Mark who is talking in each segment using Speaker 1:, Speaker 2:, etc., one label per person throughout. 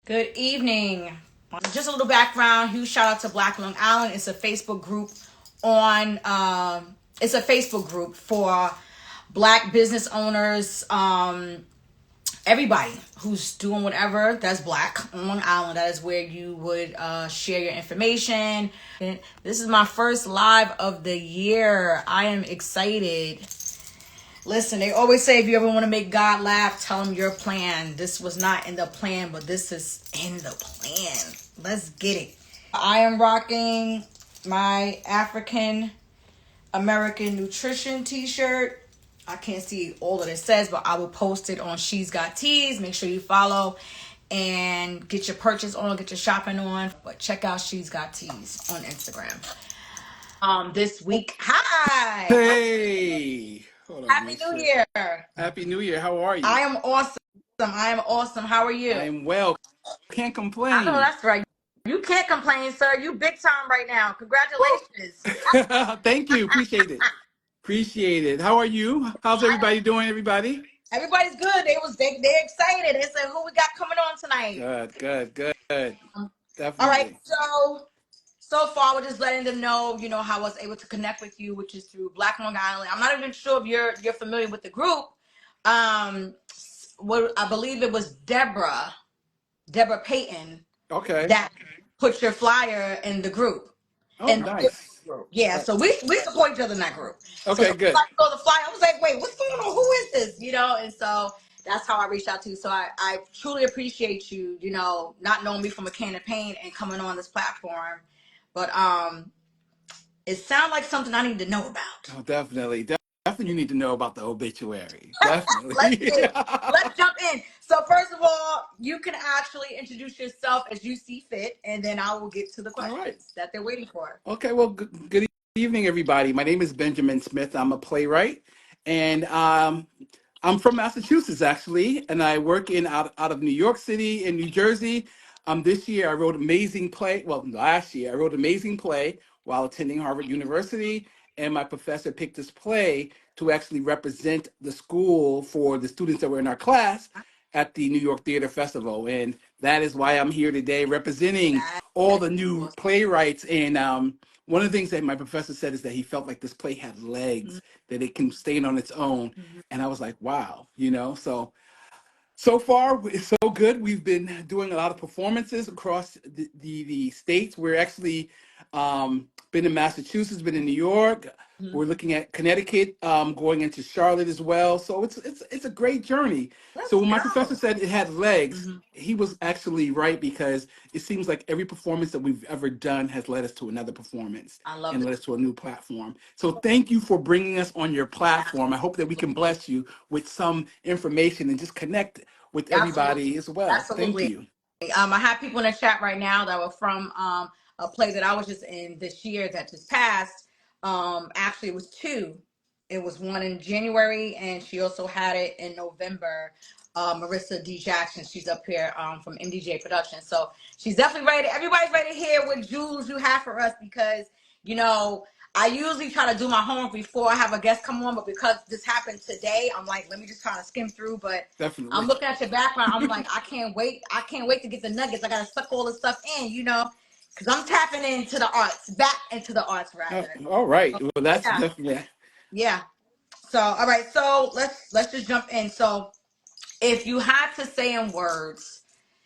Speaker 1: Good evening. Just a little background. Huge shout out to Black Long Island. It's a Facebook group on. It's a Facebook group for Black business owners. Everybody who's doing whatever that's Black on Long Island. That is where you would share your information. And this is my first live of the year. I am excited. Listen, they always say if you ever want to make God laugh, tell him your plan. This was not in the plan, but this is in the plan. Let's get it. I am rocking my African American nutrition t-shirt. I can't see all that it says, but I will post it on She's Got Tees. Make sure you follow and get your purchase on, get your shopping on. But check out She's Got Tees on Instagram. This week, hi.
Speaker 2: Hey, hold on,
Speaker 1: Happy
Speaker 2: make
Speaker 1: New
Speaker 2: sure.
Speaker 1: Year.
Speaker 2: Happy New Year. How are
Speaker 1: I
Speaker 2: you?
Speaker 1: am awesome. I am awesome. How are you?
Speaker 2: I am well. Can't
Speaker 1: I know
Speaker 2: complain.
Speaker 1: that's right. You can't complain, sir. You big time right now. Congratulations.
Speaker 2: Thank you. Appreciate it. Appreciate it. How are you? How's everybody doing, everybody?
Speaker 1: Everybody's good. They're excited. They said who we got coming on tonight.
Speaker 2: Good, good, good.
Speaker 1: All right.
Speaker 2: Definitely.
Speaker 1: So far we're just letting them know, how I was able to connect with you, which is through Black Long Island. I'm not even sure if you're familiar with the group. What I believe it was Deborah Payton
Speaker 2: Okay.
Speaker 1: that put your flyer in the group.
Speaker 2: Oh,
Speaker 1: And
Speaker 2: nice.
Speaker 1: yeah, so we support each other in that group. So
Speaker 2: Okay,
Speaker 1: somebody
Speaker 2: good.
Speaker 1: saw the flyer. I was like, wait, what's going on? Who is this? And so that's how I reached out to you. So I truly appreciate you, not knowing me from a can of paint and coming on this platform. But it sounds like something I need to know about.
Speaker 2: Oh, definitely. Definitely you need to know about the obituary.
Speaker 1: Let's
Speaker 2: Definitely.
Speaker 1: get it. Let's jump in. So first of all, you can actually introduce yourself as you see fit, and then I will get to the
Speaker 2: All right.
Speaker 1: questions that they're waiting for.
Speaker 2: Okay, well, good evening, everybody. My name is Benjamin Smith. I'm a playwright, and I'm from Massachusetts, actually, and I work out of New York City and New Jersey. This year, I wrote amazing play. Well, last year, I wrote amazing play while attending Harvard University, and my professor picked this play to actually represent the school for the students that were in our class at the New York Theater Festival, and that is why I'm here today representing
Speaker 1: That
Speaker 2: all
Speaker 1: is
Speaker 2: the new
Speaker 1: awesome.
Speaker 2: playwrights. And one of the things that my professor said is that he felt like this play had legs, that it can stand on its own. And I was like, wow, so far it's so good. We've been doing a lot of performances across the states. We're actually been in Massachusetts, been in New York.
Speaker 1: Mhm.
Speaker 2: We're looking at Connecticut, going into Charlotte as well. So it's a great journey. So
Speaker 1: Let's
Speaker 2: when my professor
Speaker 1: go.
Speaker 2: said it had legs,
Speaker 1: Mhm.
Speaker 2: he was actually right, because it seems like every performance that we've ever done has led us to another performance
Speaker 1: I love
Speaker 2: and
Speaker 1: it.
Speaker 2: led us to a new platform. So thank you for bringing us on your platform. I hope that we can
Speaker 1: Absolutely.
Speaker 2: bless you with some information and just connect with
Speaker 1: Absolutely.
Speaker 2: everybody as well. Thank
Speaker 1: Absolutely.
Speaker 2: you.
Speaker 1: I have people in the chat right now that were from a play that I was just in this year that just passed. Actually, it was two. It was one in January, and she also had it in November. Marissa D. Jackson, she's up here from MDJ Productions. So she's definitely ready. Everybody's ready to hear what jewels you have for us because, you know, I usually try to do my homework before I have a guest come on, but because this happened today, I'm like, let me just kind of skim through. But I'm
Speaker 2: Definitely.
Speaker 1: looking at your background. I'm like, I can't wait. I can't wait to get the nuggets. I gotta suck all this stuff in, because I'm tapping into the arts, back into the arts rather.
Speaker 2: All right. Well, that's
Speaker 1: Yeah,
Speaker 2: definitely.
Speaker 1: yeah. So, all right. So let's just jump in. So, if you had to say in words,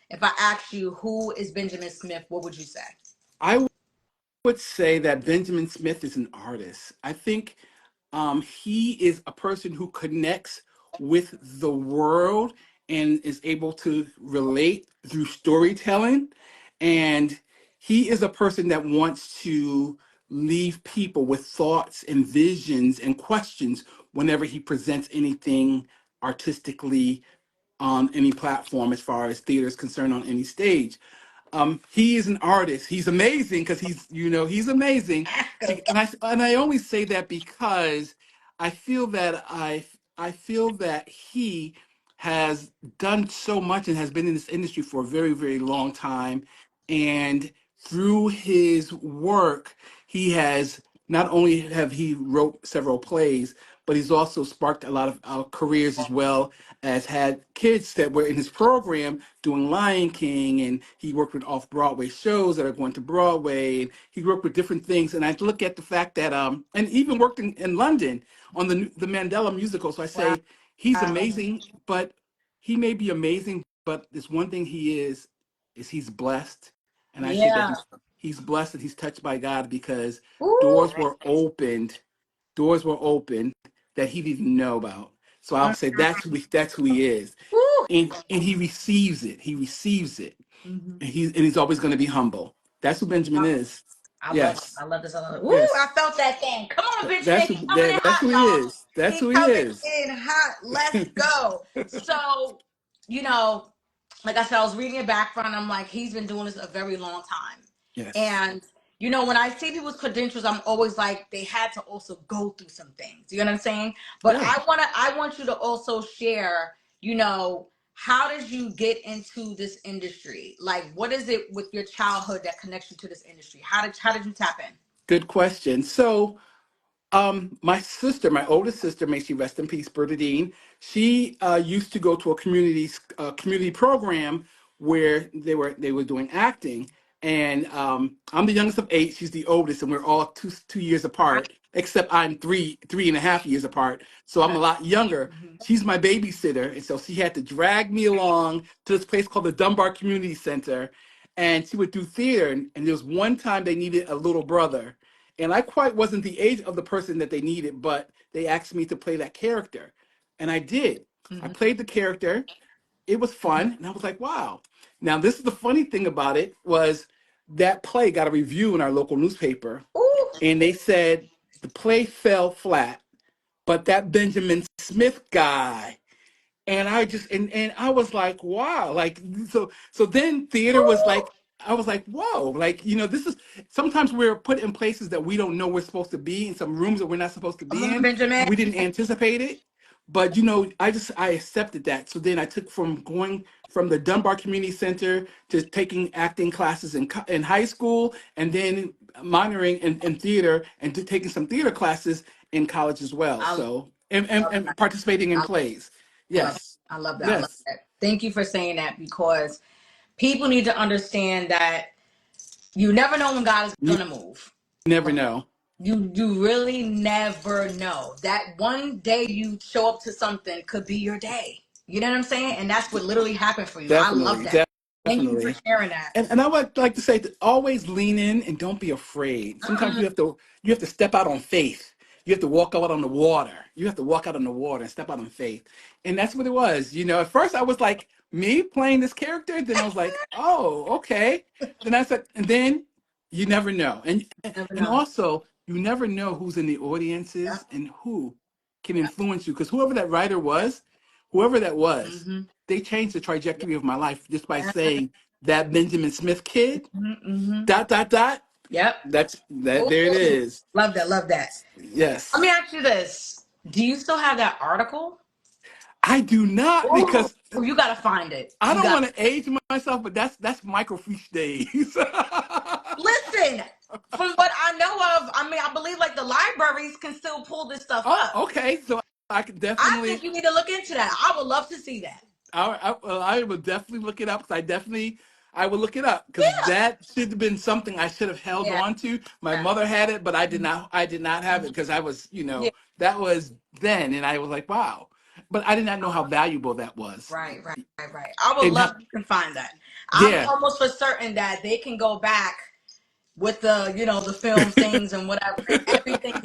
Speaker 1: if I asked you who is Benjamin Smith, what would you say?
Speaker 2: I would say that Benjamin Smith is an artist. I think he is a person who connects with the world and is able to relate through storytelling. And he is a person that wants to leave people with thoughts and visions and questions whenever he presents anything artistically on any platform, as far as theater is concerned, on any stage. He is an artist. He's amazing because he's amazing. And I only say that because I feel that he has done so much and has been in this industry for a very, very long time. And through his work, he has not only have he wrote several plays, but he's also sparked a lot of careers, as well as had kids that were in his program doing Lion King, and he worked with off Broadway shows that are going to Broadway, and he worked with different things. And I look at the fact that and even worked in London on the Mandela musical. So I say he's
Speaker 1: Wow.
Speaker 2: amazing, but he may be amazing, but there's one thing he is he's blessed. And I say that
Speaker 1: Yeah.
Speaker 2: he's blessed and he's touched by God, because
Speaker 1: Ooh.
Speaker 2: doors were opened, doors were opened that he didn't know about. So I'll say that's who he is.
Speaker 1: Ooh.
Speaker 2: And he receives it. He receives it.
Speaker 1: Mhm.
Speaker 2: And he's always going to be humble. That's who Benjamin is.
Speaker 1: I love it.
Speaker 2: Yes.
Speaker 1: I love this. I love it. Ooh, I
Speaker 2: Yes.
Speaker 1: felt that thing. Come on, Benjamin. He's coming in
Speaker 2: That's
Speaker 1: hot,
Speaker 2: who he
Speaker 1: y'all.
Speaker 2: is. That's
Speaker 1: He's
Speaker 2: who he
Speaker 1: coming
Speaker 2: is.
Speaker 1: in hot. Let's go. So, you know, like I said, I was reading your background. I'm like, he's been doing this a very long time.
Speaker 2: Yes.
Speaker 1: And, when I see people's credentials, I'm always like, they had to also go through some things. You know what I'm saying? But
Speaker 2: Yeah.
Speaker 1: I want you to also share, how did you get into this industry? Like, what is it with your childhood that connects you to this industry? How did you tap in?
Speaker 2: Good question. So my sister, my oldest sister, may she rest in peace, Bernadine. She used to go to a community program where they were doing acting, and I'm the youngest of eight. She's the oldest, and we're all two years apart. Except I'm three and a half years apart, so I'm
Speaker 1: Okay.
Speaker 2: a lot younger.
Speaker 1: Mhm.
Speaker 2: She's my babysitter, and so she had to drag me along to this place called the Dunbar Community Center, and she would do theater. And there was one time they needed a little brother, and I quite wasn't the age of the person that they needed, but they asked me to play that character. And I did. I
Speaker 1: Mhm.
Speaker 2: played the character. It was fun. And I was like, wow. Now, this is the funny thing about it was that play got a review in our local newspaper.
Speaker 1: Ooh.
Speaker 2: And they said the play fell flat, but that Benjamin Smith guy, and I was like, wow, like so then theater was
Speaker 1: Ooh.
Speaker 2: like, I was like, whoa, like, this is, sometimes we're put in places that we don't know we're supposed to be, in some rooms that we're not supposed to
Speaker 1: Come
Speaker 2: be
Speaker 1: on,
Speaker 2: in,
Speaker 1: Benjamin.
Speaker 2: and we didn't anticipate it. But I accepted that. So then I took from going from the Dunbar Community Center to taking acting classes in high school, and then minoring in theater, and to taking some theater classes in college as well.
Speaker 1: I
Speaker 2: So
Speaker 1: love
Speaker 2: and
Speaker 1: that.
Speaker 2: participating in
Speaker 1: I
Speaker 2: plays.
Speaker 1: love it.
Speaker 2: Yes.
Speaker 1: I love that. I love
Speaker 2: Yes.
Speaker 1: that. Thank you for saying that, because people need to understand that you never know when God is
Speaker 2: You
Speaker 1: gonna move.
Speaker 2: never know.
Speaker 1: You really never know. That one day you show up to something could be your day. You know what I'm saying? And that's what literally happened for you. I love
Speaker 2: Definitely.
Speaker 1: that. Thank you for
Speaker 2: Definitely.
Speaker 1: sharing that.
Speaker 2: And I would like to say to always lean in and don't be afraid. Sometimes
Speaker 1: Mm-mm.
Speaker 2: you have to step out on faith. You have to walk out on the water. You have to walk out on the water and step out on faith. And that's what it was. At first I was like, me playing this character. Then I was like, oh, okay. Then I said, and then you never know.
Speaker 1: Never
Speaker 2: And
Speaker 1: know.
Speaker 2: also you never know who's in the
Speaker 1: Yeah.
Speaker 2: audiences and who can influence you. Because whoever that writer was, whoever that was,
Speaker 1: Mm-hmm.
Speaker 2: they changed the
Speaker 1: Yeah.
Speaker 2: trajectory of my life just by
Speaker 1: Yeah.
Speaker 2: saying that Benjamin Smith kid,
Speaker 1: Mm-hmm.
Speaker 2: dot, dot, dot.
Speaker 1: Yep.
Speaker 2: That's that.
Speaker 1: Ooh,
Speaker 2: There it is.
Speaker 1: love that. Love that. Let me
Speaker 2: Yes.
Speaker 1: ask you this. Do you still have that article?
Speaker 2: I do not,
Speaker 1: Ooh,
Speaker 2: because
Speaker 1: you gotta find it.
Speaker 2: I
Speaker 1: You
Speaker 2: don't
Speaker 1: got
Speaker 2: want to age myself, but that's microfiche days.
Speaker 1: listen. From what I know of, I believe like the libraries can still pull this stuff
Speaker 2: Oh,
Speaker 1: up.
Speaker 2: okay. So I could
Speaker 1: I think
Speaker 2: definitely.
Speaker 1: you need to look into that. I would love to see that.
Speaker 2: Well, I will definitely look it up, because I will look it up, because
Speaker 1: Yeah.
Speaker 2: that should have been something I should have held
Speaker 1: Yeah.
Speaker 2: on to. My
Speaker 1: Yeah.
Speaker 2: mother had it, but
Speaker 1: Mhm.
Speaker 2: I did not have it,
Speaker 1: Mhm.
Speaker 2: because I was,
Speaker 1: Yeah.
Speaker 2: that was then, and I was like, wow. But I did not know how valuable that was.
Speaker 1: Right, right, right, right. I would
Speaker 2: And
Speaker 1: love if you can find that. I'm
Speaker 2: yeah,
Speaker 1: almost for certain that they can go back with the film things and whatever, and everything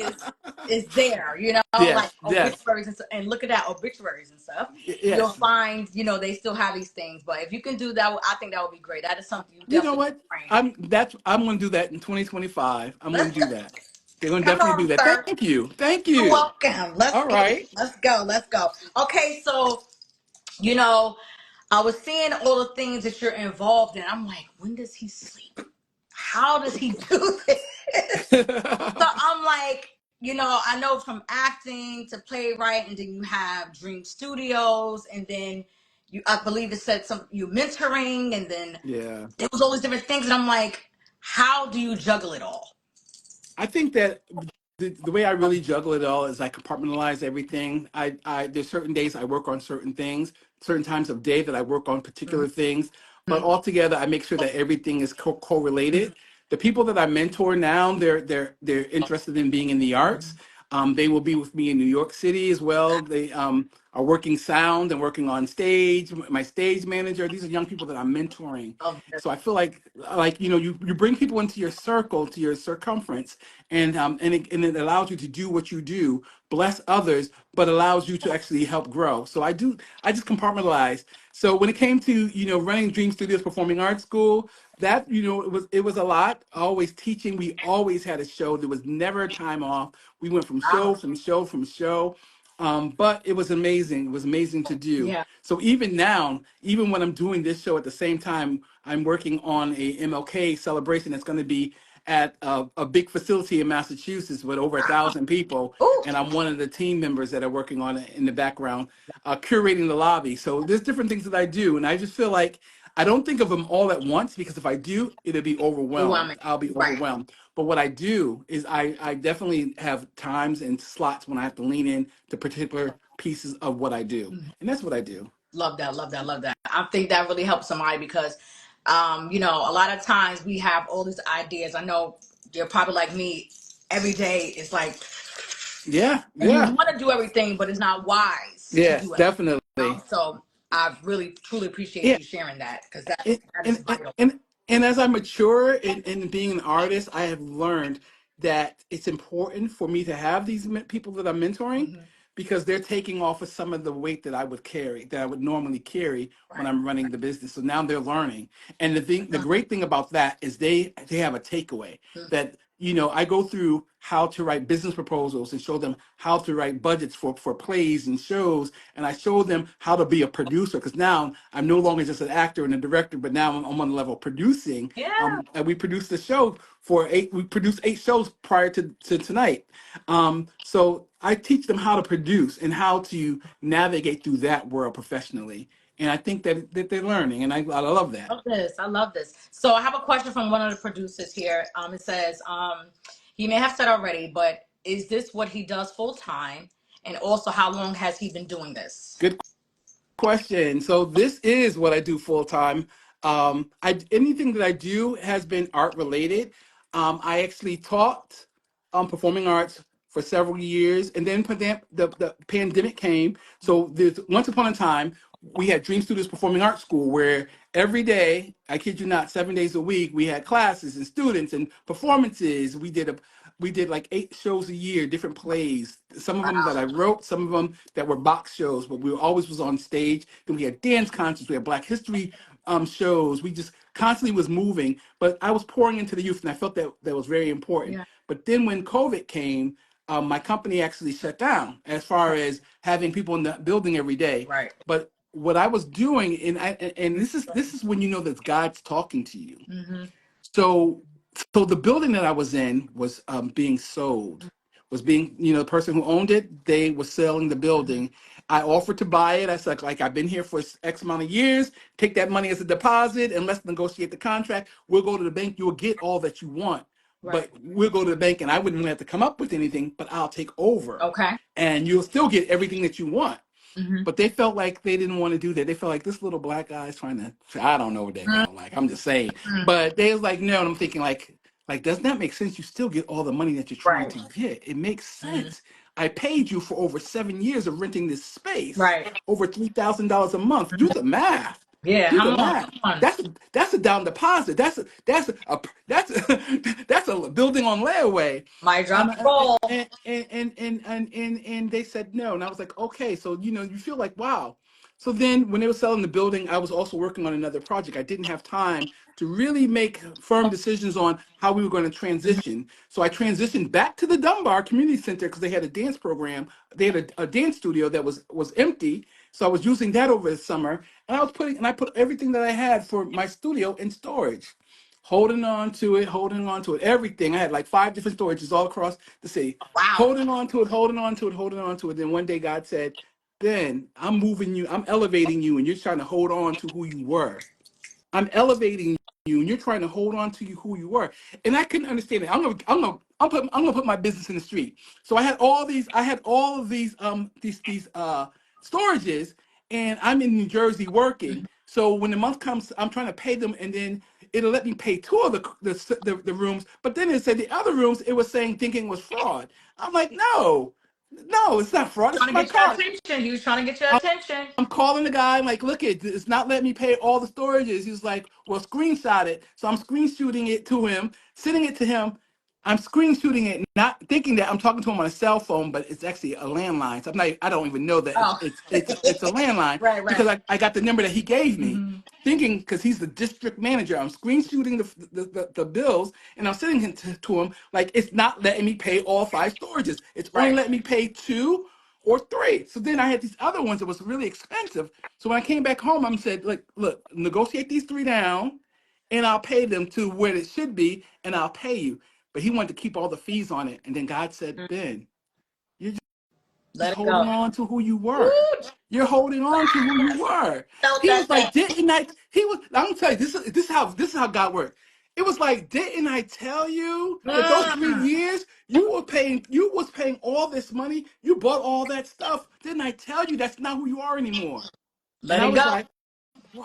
Speaker 1: is there, like
Speaker 2: yes, yes,
Speaker 1: obituaries and look at that, obituaries and stuff. You'll
Speaker 2: yes.
Speaker 1: find, they still have these things. But if you can do that, I think that would be great. That is something you
Speaker 2: You know
Speaker 1: definitely
Speaker 2: what?
Speaker 1: train.
Speaker 2: I'm going to do that in 2025. I'm going to do that. They're going to
Speaker 1: Come
Speaker 2: definitely
Speaker 1: on,
Speaker 2: do that.
Speaker 1: sir.
Speaker 2: Thank you, thank
Speaker 1: You're
Speaker 2: you.
Speaker 1: welcome. Let's
Speaker 2: All
Speaker 1: go.
Speaker 2: right.
Speaker 1: Let's go. Let's go. Okay, so you know, I was seeing all the things that you're involved in. I'm like, when does he sleep? How does he do this? So I'm like, I know from acting to playwright, and then you have Dream Studios, and then I believe it said you mentoring, and then
Speaker 2: Yeah.
Speaker 1: there was all these different things, and I'm like, how do you juggle it all?
Speaker 2: I think that the way I really juggle it all is I compartmentalize everything. There's certain days I work on certain things, certain times of day that I work on particular things, but altogether I make sure that everything is correlated. The people that I mentor now, they're interested in being in the arts. They will be with me in New York City as well. They are working sound and working on stage. My stage manager. These are young people that I'm mentoring.
Speaker 1: Love this.
Speaker 2: So I feel like you bring people into your circle, to your circumference, and it allows you to do what you do, bless others, but allows you to actually help grow. So I just compartmentalize. So when it came to running Dream Studios Performing Arts School, that it was a lot. Always teaching. We always had a show. There was never a time off. We went from show
Speaker 1: Wow.
Speaker 2: from show from show. But it was amazing. It was amazing to do.
Speaker 1: Yeah.
Speaker 2: So even now, even when I'm doing this show at the same time, I'm working on a MLK celebration that's going to be at a big facility in Massachusetts with over 1,000 people,
Speaker 1: Ooh.
Speaker 2: and I'm one of the team members that are working on it in the background, curating the lobby. So there's different things that I do, and I just feel like I don't think of them all at once, because if I do, it'll be overwhelmed.
Speaker 1: Overwhelming.
Speaker 2: I'll be
Speaker 1: Right.
Speaker 2: overwhelmed. But what I do is I definitely have times and slots when I have to lean in to particular pieces of what I do, and that's what I do.
Speaker 1: Love that, love that, love that. I think that really helps somebody because, a lot of times we have all these ideas. I know you're probably like me. Every day it's like,
Speaker 2: Yeah,
Speaker 1: and you
Speaker 2: yeah,
Speaker 1: want to do everything, but it's not wise to
Speaker 2: yes,
Speaker 1: do it.
Speaker 2: definitely.
Speaker 1: So I really, truly appreciate
Speaker 2: Yeah,
Speaker 1: you sharing that because that
Speaker 2: and
Speaker 1: that is
Speaker 2: and and
Speaker 1: vital.
Speaker 2: and, and as I mature in being an artist, I have learned that it's important for me to have these people that I'm mentoring,
Speaker 1: Hmm.
Speaker 2: because they're taking off of some of the weight that I would carry, that I would normally carry when
Speaker 1: Right.
Speaker 2: I'm running the business. So now they're learning, and the
Speaker 1: Mhm.
Speaker 2: great thing about that is they have a takeaway that. I go through how to write business proposals and show them how to write budgets for plays and shows, and I show them how to be a producer, because now I'm no longer just an actor and a director, but now I'm on the level of producing.
Speaker 1: Yeah.
Speaker 2: And we produced the show for eight. We produced 8 shows prior to tonight. So I teach them how to produce and how to navigate through that world professionally. And I think that they're learning, and I love that.
Speaker 1: Love this. I love this. So I have a question from one of the producers here. It says, he may have said already, but is this what he does full time? And also, how long has he been doing this?
Speaker 2: Good question. So this is what I do full time. Anything that I do has been art related. I actually taught performing arts for several years, and then the pandemic came. So there's once upon a time we had Dream Studios Performing Arts School, where every day, I kid you not, 7 days a week, we had classes and students and performances. We did like 8 shows a year, different plays. Some of them that I wrote, some of them that were box shows, but we were always was on stage. Then we had dance concerts, we had Black History shows. We just constantly was moving. But I was pouring into the youth, and I felt that was very important.
Speaker 1: Yeah.
Speaker 2: But then when COVID came, my company actually shut down as far as having people in the building every day.
Speaker 1: Right.
Speaker 2: But what I was doing, and this is when you know that God's talking to you.
Speaker 1: Mm-hmm.
Speaker 2: So, so the building that I was in was being sold. Was being, the person who owned it, they were selling the
Speaker 1: Mm-hmm.
Speaker 2: building. I offered to buy it. I said, like, I've been here for X amount of years. Take that money as a deposit, and let's negotiate the contract. We'll go to the bank. You'll get all that you want,
Speaker 1: Right.
Speaker 2: but we'll go to the bank, and I wouldn't have to come up with anything, but I'll take over,
Speaker 1: Okay.
Speaker 2: and you'll still get everything that you want.
Speaker 1: Mm-hmm.
Speaker 2: But they felt like they didn't want to do that. They felt like this little black guy is trying to. I don't know what they're going like. I'm just saying.
Speaker 1: Mm-hmm.
Speaker 2: But they was like, no. And I'm thinking like, doesn't that make sense? You still get all the money that you're trying
Speaker 1: Right.
Speaker 2: to get. It makes
Speaker 1: Mm-hmm.
Speaker 2: sense. I paid you for over 7 years of renting this space,
Speaker 1: Right.
Speaker 2: over $3,000 a month. Do the math.
Speaker 1: Yeah.
Speaker 2: Do
Speaker 1: Come
Speaker 2: the
Speaker 1: on.
Speaker 2: math.
Speaker 1: Come on.
Speaker 2: That's a down deposit. That's a building on layaway.
Speaker 1: My drop
Speaker 2: Um,
Speaker 1: the ball.
Speaker 2: and they said no, and I was like, okay, so you feel like wow. So then when they were selling the building, I was also working on another project. I didn't have time to really make firm decisions on how we were going to transition. So I transitioned back to the Dunbar Community Center because they had a dance program. They had a dance studio that was empty. So I was using that over the summer, and I put everything that I had for my studio in storage, holding on to it, everything. I had like 5 different storages all across the city,
Speaker 1: Wow.
Speaker 2: holding on to it, holding on to it, holding on to it. Then one day God said, Ben, I'm moving you, I'm elevating you, and you're trying to hold on to who you were. I'm elevating you, and you're trying to hold on to you who you were. And I couldn't understand it. I'm gonna put my business in the street. So I had all of these storages, and I'm in New Jersey working. So when the month comes, I'm trying to pay them, and then it'll let me pay two of the rooms, but then it said the other rooms, it was saying thinking was fraud. I'm like, no, it's not fraud. It's
Speaker 1: Trying to
Speaker 2: my
Speaker 1: get your
Speaker 2: card.
Speaker 1: attention. He was trying to get your attention.
Speaker 2: I'm calling the guy. I'm like, look, it's not letting me pay all the storages. He's like, well, screenshot it. So I'm screenshooting it to him, sending it to him. I'm screenshooting it, not thinking that I'm talking to him on a cell phone, but it's actually a landline. So I don't even know that
Speaker 1: Oh,
Speaker 2: it's a landline
Speaker 1: right,
Speaker 2: because
Speaker 1: right.
Speaker 2: I got the number that he gave me,
Speaker 1: Mm-hmm.
Speaker 2: thinking because he's the district manager. I'm screenshooting the bills, and I'm sending it to him like it's not letting me pay all five storages. It's only
Speaker 1: Right.
Speaker 2: letting me pay two or three. So then I had these other ones that was really expensive. So when I came back home, I said, look, negotiate these three down, and I'll pay them to where it should be, and I'll pay you. But he wanted to keep all the fees on it. And then God said, Ben, you're just
Speaker 1: Let it
Speaker 2: holding
Speaker 1: go.
Speaker 2: on to who you were.
Speaker 1: Ooh,
Speaker 2: You're holding on to who you were.
Speaker 1: felt
Speaker 2: He
Speaker 1: that
Speaker 2: was
Speaker 1: thing.
Speaker 2: like, didn't I? He was. I'm gonna tell you, this is how God worked. It was like, didn't I tell you that those three
Speaker 1: Mm,
Speaker 2: years you was paying all this money, you bought all that stuff. Didn't I tell you that's not who you are anymore? And
Speaker 1: let
Speaker 2: I
Speaker 1: it
Speaker 2: was
Speaker 1: go.
Speaker 2: like, whoa.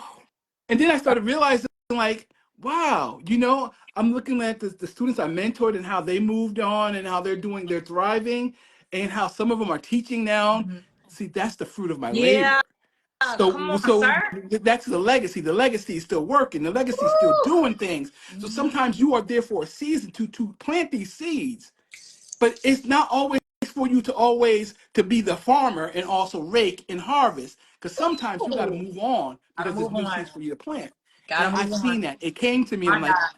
Speaker 2: And then I started realizing, like, wow, I'm looking at the students I mentored and how they moved on and how they're thriving, and how some of them are teaching now.
Speaker 1: Mhm.
Speaker 2: See, that's the fruit of my
Speaker 1: Yeah,
Speaker 2: labor.
Speaker 1: come
Speaker 2: So,
Speaker 1: on,
Speaker 2: so
Speaker 1: sir.
Speaker 2: that's the legacy. The legacy is still working. The legacy is still
Speaker 1: Woo.
Speaker 2: doing things. So
Speaker 1: Mhm.
Speaker 2: sometimes you are there for a season to plant these seeds, but it's not always for you to always to be the farmer and also rake and harvest. Because sometimes you got to
Speaker 1: Ooh.
Speaker 2: move on
Speaker 1: Gotta
Speaker 2: because there's
Speaker 1: move
Speaker 2: new
Speaker 1: on.
Speaker 2: seeds for you to plant. And
Speaker 1: Gotta
Speaker 2: I've
Speaker 1: move on.
Speaker 2: seen that. It came to me. I'm
Speaker 1: My
Speaker 2: like,
Speaker 1: God.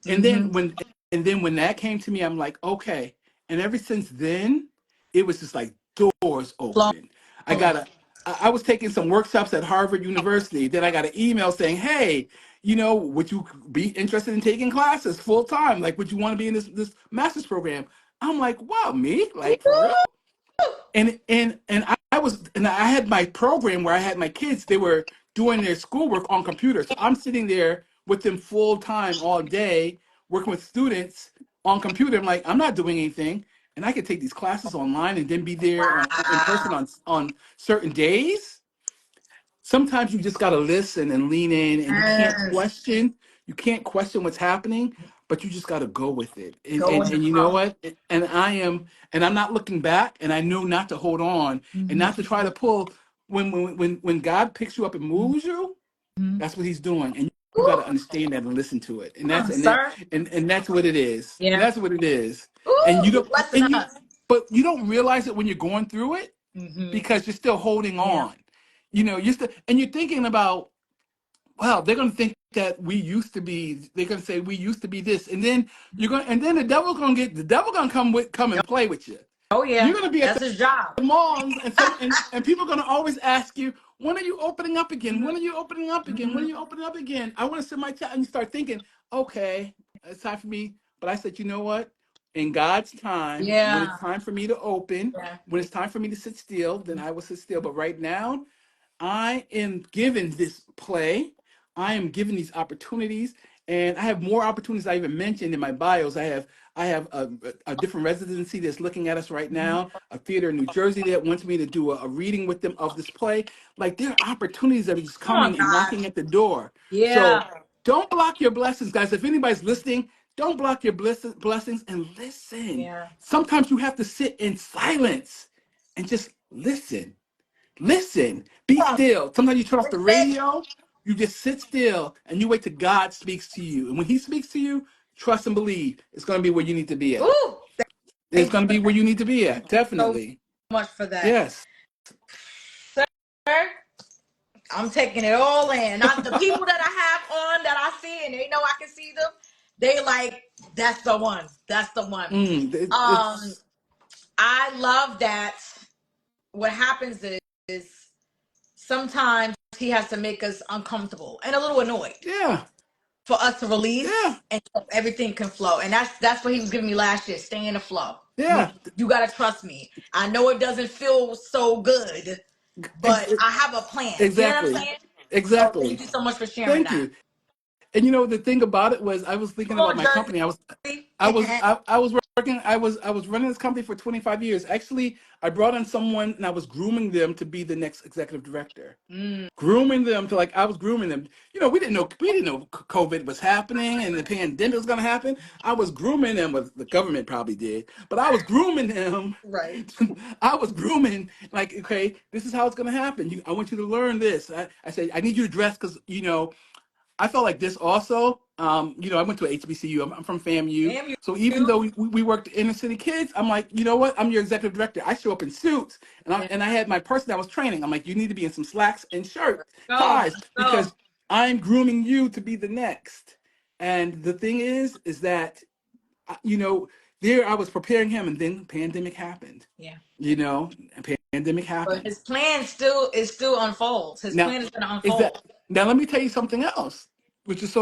Speaker 2: and then
Speaker 1: Mm-hmm.
Speaker 2: when that came to me, I'm like, okay. And ever since then, it was just like doors open. I got
Speaker 1: Flowing.
Speaker 2: a I was taking some workshops at Harvard University. Then I got an email saying, hey, would you be interested in taking classes full time? Like, would you want to be in this master's program? I'm like, wow, me? Like, for real? And I had my program where I had my kids. They were doing their schoolwork on computers. So I'm sitting there with them full time all day, working with students on computer. I'm like, I'm not doing anything, and I could take these classes online and then be there in person
Speaker 1: Wow.
Speaker 2: on certain days. Sometimes you just got to listen and lean in, and you can't
Speaker 1: Yes.
Speaker 2: question. You can't question what's happening, but you just got to go with it. And,
Speaker 1: Go
Speaker 2: and
Speaker 1: with the
Speaker 2: and you know
Speaker 1: flow.
Speaker 2: what? And I'm not looking back, and I know not to hold on and
Speaker 1: Mm-hmm.
Speaker 2: not to try to pull. When God picks you up and moves you,
Speaker 1: Mm-hmm.
Speaker 2: that's what He's doing, and you got to
Speaker 1: Ooh,
Speaker 2: understand that and listen to it. And
Speaker 1: come
Speaker 2: that's
Speaker 1: on,
Speaker 2: and it,
Speaker 1: sir.
Speaker 2: and that's what it is.
Speaker 1: Yeah.
Speaker 2: That's what it is. And
Speaker 1: Ooh,
Speaker 2: you
Speaker 1: you
Speaker 2: don't
Speaker 1: blessing
Speaker 2: and you
Speaker 1: us.
Speaker 2: but you don't realize it when you're going through it
Speaker 1: Mm-hmm.
Speaker 2: because you're still holding
Speaker 1: Yeah.
Speaker 2: on. You're still, and you're thinking about, wow, they're going to think that they're going to say we used to be this, and then the devil going to come and play with you.
Speaker 1: Oh
Speaker 2: You're
Speaker 1: yeah.
Speaker 2: going to be at
Speaker 1: That's his job.
Speaker 2: the mall, and people are going to always ask you, when are you opening up again?
Speaker 1: Mm-hmm.
Speaker 2: When are you opening up again? When
Speaker 1: Mm-hmm.
Speaker 2: are you opening up again? I want to send my child. And you start thinking, okay, it's time for me. But I said, you know what? In God's time, when
Speaker 1: Yeah.
Speaker 2: it's time for me to open,
Speaker 1: Yeah.
Speaker 2: when it's time for me to sit still, then I will sit still. But right now, I am given this play. I am given these opportunities, and I have more opportunities I even mentioned in my bios. I have a different residency that's looking at us right
Speaker 1: Mm-hmm.
Speaker 2: now, a theater in New Jersey that wants me to do a reading with them of this play. Like, there are opportunities that are just
Speaker 1: Come on,
Speaker 2: coming and
Speaker 1: God.
Speaker 2: knocking at the door. So
Speaker 1: Yeah.
Speaker 2: don't block your blessings, guys. If anybody's listening, don't block your blessings and listen.
Speaker 1: Yeah.
Speaker 2: Sometimes you have to sit in silence and just listen. Listen, be
Speaker 1: Come on.
Speaker 2: still. Sometimes you turn off the
Speaker 1: Listen.
Speaker 2: radio, you just sit still and you wait till God speaks to you. And when He speaks to you, trust and believe it's going to be where you need to be at.
Speaker 1: Ooh,
Speaker 2: It's
Speaker 1: thank you
Speaker 2: going to
Speaker 1: for
Speaker 2: be where you need to be at.
Speaker 1: so
Speaker 2: Definitely.
Speaker 1: much for that.
Speaker 2: Yes.
Speaker 1: Sir, I'm taking it all in. The people that I have on that I see and they know I can see them, they like, that's the one. That's the one. Um,
Speaker 2: It's,
Speaker 1: I love that what happens is sometimes he has to make us uncomfortable and a little annoyed
Speaker 2: yeah.
Speaker 1: for us to release
Speaker 2: Yeah.
Speaker 1: and so everything can flow. And that's what he was giving me last year. Stay in the flow.
Speaker 2: Yeah.
Speaker 1: You gotta trust me. I know it doesn't feel so good,
Speaker 2: Ex-
Speaker 1: but I have a plan. You know what I'm
Speaker 2: exactly.
Speaker 1: saying? So thank
Speaker 2: Exactly.
Speaker 1: you so much for sharing
Speaker 2: Thank
Speaker 1: that.
Speaker 2: you. And the thing about it was, I was thinking
Speaker 1: Come
Speaker 2: about
Speaker 1: on,
Speaker 2: my company.
Speaker 1: Jersey.
Speaker 2: I was working. I was running this company for 25 years. Actually, I brought on someone, and I was grooming them to be the next executive director.
Speaker 1: Mm,
Speaker 2: Grooming them to, like, I was grooming them. We didn't know COVID was happening and the pandemic was gonna happen. I was grooming them. Well, the government probably did, but I was grooming them.
Speaker 1: right.
Speaker 2: I was grooming, like, okay, this is how it's gonna happen. I want you to learn this. I said, I need you to dress because I felt like this also. I went to a HBCU. I'm from FAMU.
Speaker 1: Damn
Speaker 2: So even
Speaker 1: you.
Speaker 2: though we worked inner city kids, I'm like, you know what? I'm your executive director. I show up in suits,
Speaker 1: Yeah.
Speaker 2: and I had my person that was training. I'm like, you need to be in some slacks and shirt
Speaker 1: Go.
Speaker 2: ties
Speaker 1: Go.
Speaker 2: because I'm grooming you to be the next. And the thing is that you know, there I was preparing him, and then pandemic happened.
Speaker 1: Yeah.
Speaker 2: Pandemic
Speaker 1: But
Speaker 2: happened.
Speaker 1: his plan still unfolds. His
Speaker 2: Now,
Speaker 1: plan is gonna
Speaker 2: is
Speaker 1: unfold.
Speaker 2: that now? Let me tell you something else, which was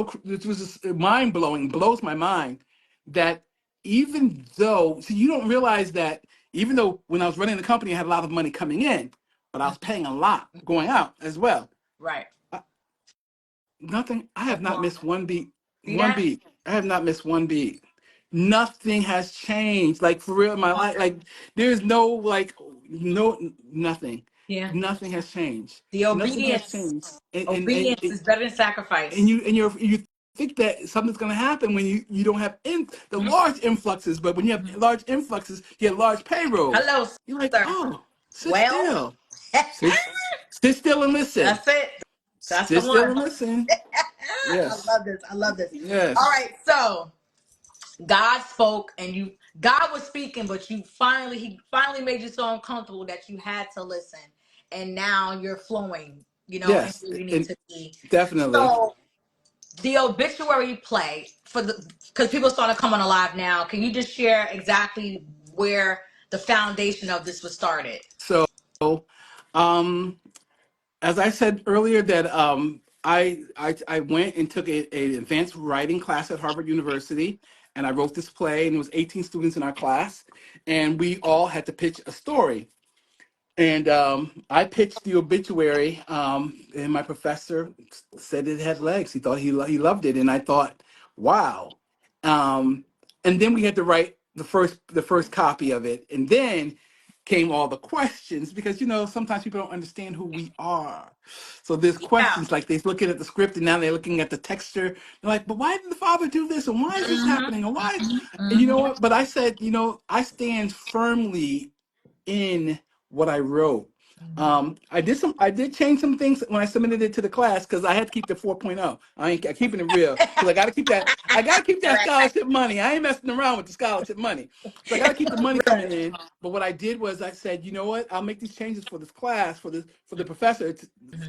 Speaker 2: just mind blowing, blows my mind. That even though, see, you don't realize that even though when I was running the company, I had a lot of money coming in, but I was paying a lot going out as well.
Speaker 1: Right.
Speaker 2: Uh, Nothing. I have
Speaker 1: Come
Speaker 2: not
Speaker 1: on.
Speaker 2: missed one beat.
Speaker 1: See
Speaker 2: One
Speaker 1: that?
Speaker 2: beat. I have not missed one beat. Nothing has changed. Like, for real in my life. Like, there's no, like, no, nothing.
Speaker 1: Yeah.
Speaker 2: Nothing has changed.
Speaker 1: The
Speaker 2: Nothing has
Speaker 1: obedience.
Speaker 2: changed.
Speaker 1: Obedience is better than
Speaker 2: And
Speaker 1: sacrifice.
Speaker 2: you think that something's going to happen when you don't have the
Speaker 1: Mhm.
Speaker 2: large influxes, but when you have large influxes, you have large payrolls.
Speaker 1: Hello,
Speaker 2: You're like,
Speaker 1: sir.
Speaker 2: oh, sit
Speaker 1: Well,
Speaker 2: still. Sit, sit still and listen.
Speaker 1: that's it. That's the
Speaker 2: Sit still
Speaker 1: one.
Speaker 2: and listen.
Speaker 1: I
Speaker 2: Yes.
Speaker 1: love this. I love this. All
Speaker 2: Yes.
Speaker 1: right. So God spoke and God was speaking, but he finally made you so uncomfortable that you had to listen. And now you're flowing, and
Speaker 2: Yes.
Speaker 1: where you need
Speaker 2: And
Speaker 1: to be.
Speaker 2: definitely.
Speaker 1: So the obituary play because people are starting to come on alive now. Can you just share exactly where the foundation of this was started?
Speaker 2: So, um, as I said earlier, that I went and took a advanced writing class at Harvard University, and I wrote this play, and there was 18 students in our class, and we all had to pitch a story. And I pitched the obituary, and my professor said it had legs. He thought he loved it, and I thought, wow. Um, and then we had to write the first copy of it, and then came all the questions because sometimes people don't understand who we are. So there's
Speaker 1: Yeah.
Speaker 2: questions like they're looking at the script and now they're looking at the texture. They're like, but why did the father do this? And why is this
Speaker 1: Hmm.
Speaker 2: happening? And why? And you know
Speaker 1: Hmm.
Speaker 2: what? But I said, I stand firmly in what I wrote. I did change some things when I submitted it to the class because I had to keep the 4.0. I'm keeping it real because I gotta keep that
Speaker 1: Right.
Speaker 2: scholarship money. I ain't messing around with the scholarship money. So I gotta keep the money coming
Speaker 1: Right.
Speaker 2: in. But what I did was I said, you know what? I'll make these changes for this class, for the professor,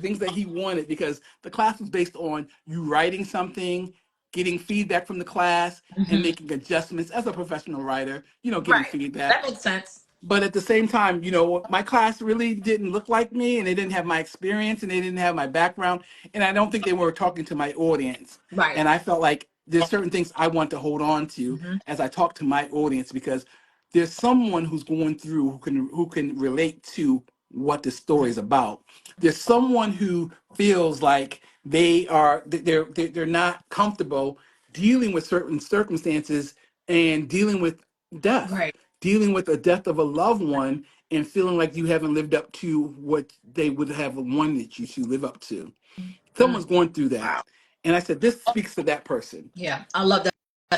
Speaker 2: things that he wanted, because the class was based on you writing something, getting feedback from the class, and
Speaker 1: Hmm.
Speaker 2: making adjustments as a professional writer, getting
Speaker 1: Right.
Speaker 2: feedback.
Speaker 1: That makes sense.
Speaker 2: But at the same time, my class really didn't look like me, and they didn't have my experience, and they didn't have my background, and I don't think they were talking to my audience.
Speaker 1: Right.
Speaker 2: And I felt like there's certain things I want to hold on to
Speaker 1: Hmm.
Speaker 2: as I talk to my audience, because there's someone who's going through who can relate to what the story is about. There's someone who feels like they're not comfortable dealing with certain circumstances and dealing with death,
Speaker 1: Right.
Speaker 2: dealing with the death of a loved one, and feeling like you haven't lived up to what they would have wanted you to live up to.
Speaker 1: Mm.
Speaker 2: Someone's going through that.
Speaker 1: Wow.
Speaker 2: And I said, this speaks to that person.
Speaker 1: Yeah, I love that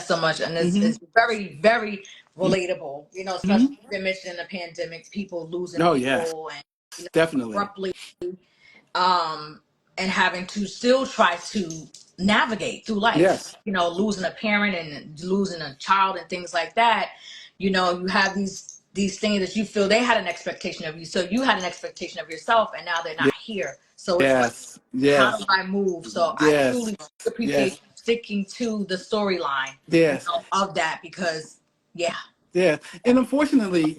Speaker 1: so much, and it's
Speaker 2: Hmm.
Speaker 1: very very relatable. Especially
Speaker 2: Hmm.
Speaker 1: you mentioned the pandemics, people losing
Speaker 2: Oh, yes,
Speaker 1: people, and
Speaker 2: definitely.
Speaker 1: abruptly, um, and having to still try to navigate through life.
Speaker 2: Yes.
Speaker 1: Losing a parent and losing a child and things like that. You have these things that you feel they had an expectation of you, so you had an expectation of yourself, and now they're not here. So it's like,
Speaker 2: Yes.
Speaker 1: how do
Speaker 2: Yes.
Speaker 1: I move? So I
Speaker 2: Yes.
Speaker 1: truly appreciate
Speaker 2: Yes.
Speaker 1: you sticking to the storyline,
Speaker 2: Yes.
Speaker 1: of that, because yeah.
Speaker 2: Yeah. And unfortunately,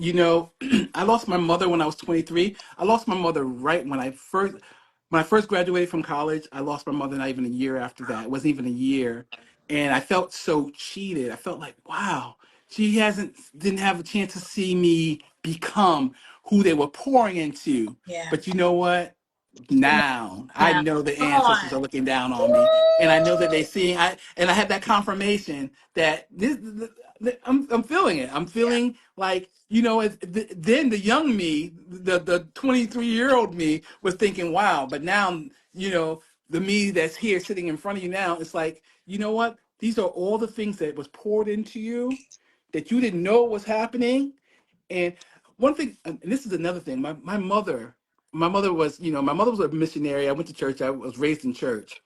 Speaker 2: I lost my mother when I was 23. I lost my mother right when I first graduated from college. I lost my mother not even a year after that. It wasn't even a year. And I felt so cheated. I felt like, wow, she didn't have a chance to see me become who they were pouring into.
Speaker 1: Yeah.
Speaker 2: But you know what? Now I
Speaker 1: Now,
Speaker 2: know the
Speaker 1: come
Speaker 2: ancestors
Speaker 1: on.
Speaker 2: are looking down on me, and I know that they
Speaker 1: Woo!
Speaker 2: see. I had that confirmation that I'm feeling it. I'm
Speaker 1: Yeah.
Speaker 2: feeling like, then the young me, the 23-year-old me was thinking, wow. But now, the me that's here sitting in front of you now, it's like, you know what? These are all the things that was poured into you that you didn't know was happening. And one thing, and this is another thing, my mother was, my mother was a missionary. I went to church. I was raised in church.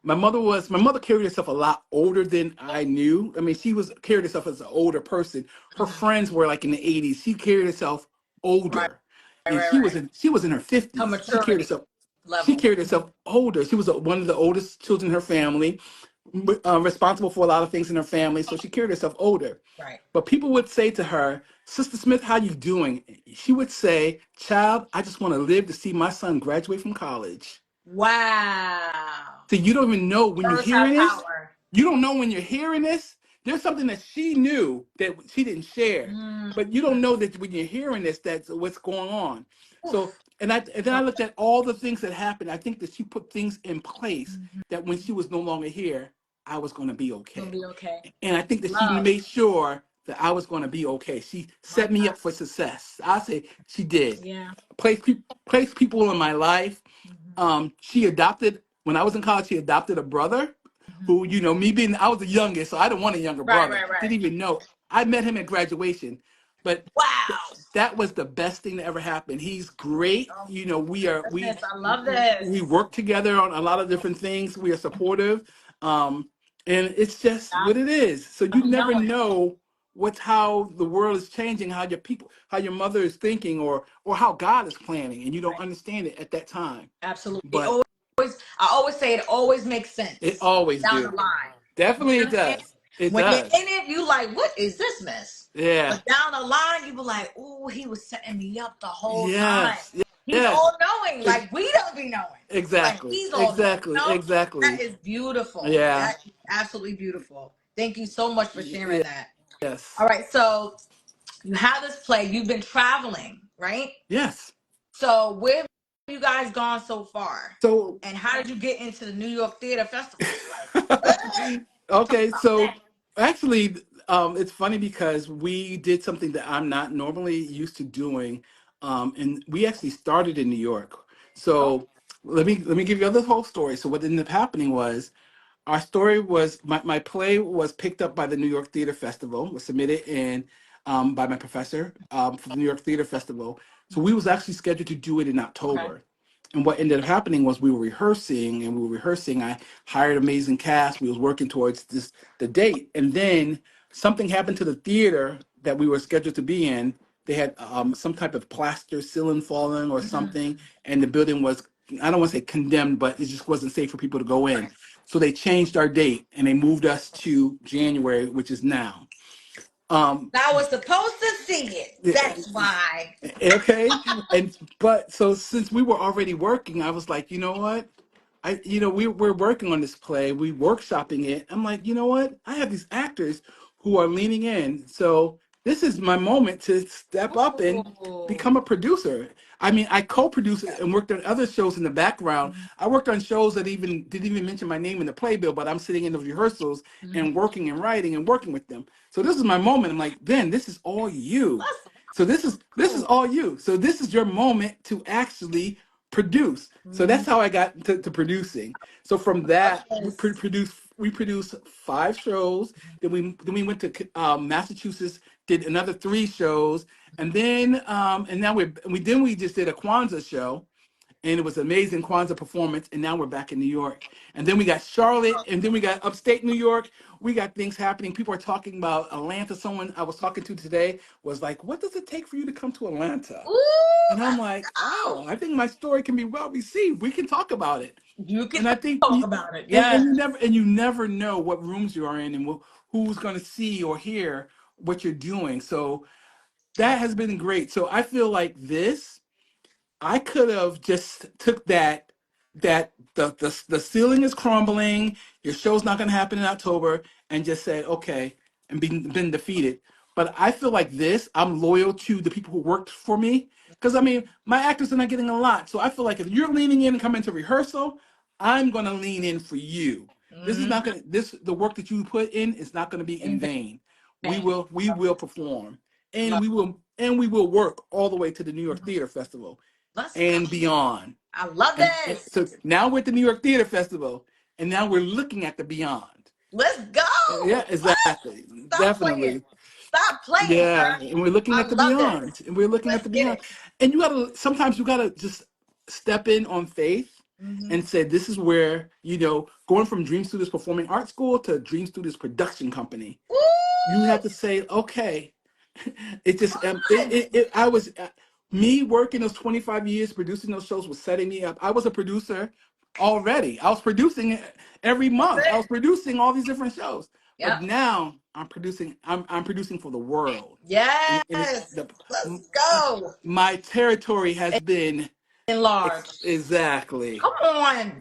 Speaker 2: My mother carried herself a lot older than I knew. I mean, she was carried herself as an older person. Her
Speaker 1: Mhm.
Speaker 2: friends were like in the 80s. She carried herself
Speaker 1: Right,
Speaker 2: older. And
Speaker 1: right,
Speaker 2: she was
Speaker 1: right.
Speaker 2: in her
Speaker 1: Her
Speaker 2: 50s.
Speaker 1: maturity
Speaker 2: She
Speaker 1: level.
Speaker 2: carried herself older. She was one of the oldest children in her family, responsible for a lot of things in her family. So she carried herself older.
Speaker 1: Right.
Speaker 2: But people would say to her, Sister Smith, how you doing? She would say, Child, I just want to live to see my son graduate from college.
Speaker 1: Wow.
Speaker 2: So you don't even know when you're
Speaker 1: Words
Speaker 2: hearing
Speaker 1: have
Speaker 2: this.
Speaker 1: power.
Speaker 2: You don't know when you're hearing this. There's something that she knew that she didn't share,
Speaker 1: Mm.
Speaker 2: but you don't know that when you're hearing this, that's what's going on. So,
Speaker 1: Oof.
Speaker 2: and then I looked at all the things that happened. I think that she put things in place
Speaker 1: Mhm.
Speaker 2: that when she was no longer here, I was going to be
Speaker 1: Gonna
Speaker 2: okay.
Speaker 1: be okay.
Speaker 2: And I think that she
Speaker 1: Love.
Speaker 2: made sure that I was going to be okay. She
Speaker 1: My
Speaker 2: set me
Speaker 1: God.
Speaker 2: up for success. I say she did.
Speaker 1: Yeah.
Speaker 2: Place people in my life.
Speaker 1: Mhm.
Speaker 2: She adopted when I was in college. She adopted a brother
Speaker 1: Mhm.
Speaker 2: who, I was the youngest, so I didn't want a younger
Speaker 1: Right,
Speaker 2: brother.
Speaker 1: right, right.
Speaker 2: Didn't even know. I met him at graduation, but
Speaker 1: Wow.
Speaker 2: that was the best thing that ever happened. He's great.
Speaker 1: Oh,
Speaker 2: We are
Speaker 1: goodness,
Speaker 2: we
Speaker 1: I love
Speaker 2: we
Speaker 1: this.
Speaker 2: work together on a lot of different things. We are supportive, um, and it's just
Speaker 1: I
Speaker 2: what it is. So you
Speaker 1: be
Speaker 2: never
Speaker 1: knowing.
Speaker 2: know how the world is changing, how your mother is thinking, or how God is planning, and you don't
Speaker 1: Right.
Speaker 2: understand it at that time.
Speaker 1: Absolutely.
Speaker 2: But
Speaker 1: I always say it always makes
Speaker 2: it
Speaker 1: sense
Speaker 2: always
Speaker 1: down the
Speaker 2: do.
Speaker 1: line. You
Speaker 2: Definitely,
Speaker 1: see
Speaker 2: it
Speaker 1: what I'm saying?
Speaker 2: does. It
Speaker 1: When you're in
Speaker 2: does.
Speaker 1: it, you like, what is this mess?
Speaker 2: Yeah.
Speaker 1: But down the line, you be like, oh, he was setting me up the whole time.
Speaker 2: Yes.
Speaker 1: He's
Speaker 2: Yes.
Speaker 1: all knowing,
Speaker 2: Ex-
Speaker 1: like we don't be knowing, but
Speaker 2: Exactly.
Speaker 1: he's all knowing.
Speaker 2: Exactly.
Speaker 1: That
Speaker 2: Exactly.
Speaker 1: is beautiful.
Speaker 2: Yeah.
Speaker 1: That is absolutely beautiful. Thank you so much for sharing
Speaker 2: Yeah.
Speaker 1: that.
Speaker 2: Yes.
Speaker 1: All right, so you have this play. You've been traveling, right?
Speaker 2: Yes.
Speaker 1: So where have you guys gone so far?
Speaker 2: So,
Speaker 1: And how did you get into the New York Theater Festival? Like, talk
Speaker 2: okay.
Speaker 1: about
Speaker 2: So,
Speaker 1: that.
Speaker 2: actually, it's funny because we did something that I'm not normally used to doing, and we actually started in New York.
Speaker 1: Oh,
Speaker 2: So, let me give you the whole story. So, what ended up happening was our story was my play was picked up by the New York Theater Festival, was submitted in by my professor for the New York Theater Festival. So we was actually scheduled to do it in
Speaker 1: okay.
Speaker 2: October. And what ended up happening was we were rehearsing and we were rehearsing. I hired amazing cast. We was working towards the date. And then something happened to the theater that we were scheduled to be in. They had some type of plaster ceiling falling or something,
Speaker 1: Mm,
Speaker 2: and the building was, I don't want to say condemned, but it just wasn't safe for people to go in.
Speaker 1: right.
Speaker 2: So they changed our date and they moved us to January, which is now. Um,
Speaker 1: I was supposed to see it. That's
Speaker 2: eh,
Speaker 1: why.
Speaker 2: okay, and but so since we were already working, I was like, you know what? We're working on this play. We workshopping it. I'm like, you know what? I have these actors who are leaning in. So this is my moment to step up and
Speaker 1: Ooh.
Speaker 2: become a producer. I mean, I co-produced and worked on other shows in the background.
Speaker 1: Mhm,
Speaker 2: I worked on shows that even didn't even mention my name in the playbill, but I'm sitting in the rehearsals
Speaker 1: mhm.
Speaker 2: and working and writing and working with them. So this is my moment. I'm like, Ben, this is all you.
Speaker 1: That's
Speaker 2: So this is
Speaker 1: cool.
Speaker 2: all you. So this is your moment to actually produce. So that's
Speaker 1: Mhm.
Speaker 2: how I got to producing. So from
Speaker 1: Love
Speaker 2: that,
Speaker 1: this.
Speaker 2: we produced 5 shows. Then we went to Massachusetts, did another 3 shows, and then and now we just did a Kwanzaa show, and it was an amazing Kwanzaa performance. And now we're back in New York, and then we got Charlotte, and then we got upstate New York. We got things happening. People are talking about Atlanta. Someone I was talking to today was like, "What does it take for you to come to Atlanta?"
Speaker 1: Ooh,
Speaker 2: And I'm like,
Speaker 1: oh,
Speaker 2: "Oh, I think my story can be well received. We can talk about it."
Speaker 1: you can
Speaker 2: And I think
Speaker 1: talk about it.
Speaker 2: and
Speaker 1: Yes.
Speaker 2: you never know what rooms you are in and who's going to see or hear what you're doing. So that has been great. So I feel like I could have just took that the ceiling is crumbling, your show's not going to happen in October, and just said okay, and been defeated. But I feel like I'm loyal to the people who worked for me, because I mean, my actors are not getting a lot, so I feel like if you're leaning in and coming to rehearsal, I'm gonna lean in for you. This is
Speaker 1: Mm-hmm.
Speaker 2: not gonna this the work that you put in is not gonna be in
Speaker 1: In
Speaker 2: vain.
Speaker 1: vain.
Speaker 2: We will perform, and
Speaker 1: Love,
Speaker 2: we will work all the way to the New York
Speaker 1: mhm.
Speaker 2: Theater Festival
Speaker 1: Let's go.
Speaker 2: and beyond.
Speaker 1: I love
Speaker 2: And
Speaker 1: this.
Speaker 2: so now we're at the New York Theater Festival, and now we're looking at the beyond.
Speaker 1: Let's go.
Speaker 2: Yeah,
Speaker 1: What?
Speaker 2: exactly,
Speaker 1: Stop playing.
Speaker 2: definitely.
Speaker 1: Stop playing, sir.
Speaker 2: Yeah, and we're looking
Speaker 1: I
Speaker 2: at the
Speaker 1: love this.
Speaker 2: beyond, and we're looking at
Speaker 1: Let's
Speaker 2: the
Speaker 1: get
Speaker 2: beyond.
Speaker 1: it.
Speaker 2: And you gotta sometimes you gotta just step in on faith
Speaker 1: Mm-hmm.
Speaker 2: and say, this is where, going from Dream Studios Performing Arts School to Dream Studios Production Company.
Speaker 1: Woo!
Speaker 2: You have to say, okay, it just
Speaker 1: Come on.
Speaker 2: I was me working those 25 years producing those shows was setting me up. I was a producer already. I was producing every
Speaker 1: That's
Speaker 2: month. I
Speaker 1: it.
Speaker 2: was producing all these different shows. But
Speaker 1: Yep.
Speaker 2: now I'm producing for the world. And
Speaker 1: Yes. Let's go.
Speaker 2: my territory has been
Speaker 1: Enlarge.
Speaker 2: exactly.
Speaker 1: Come on.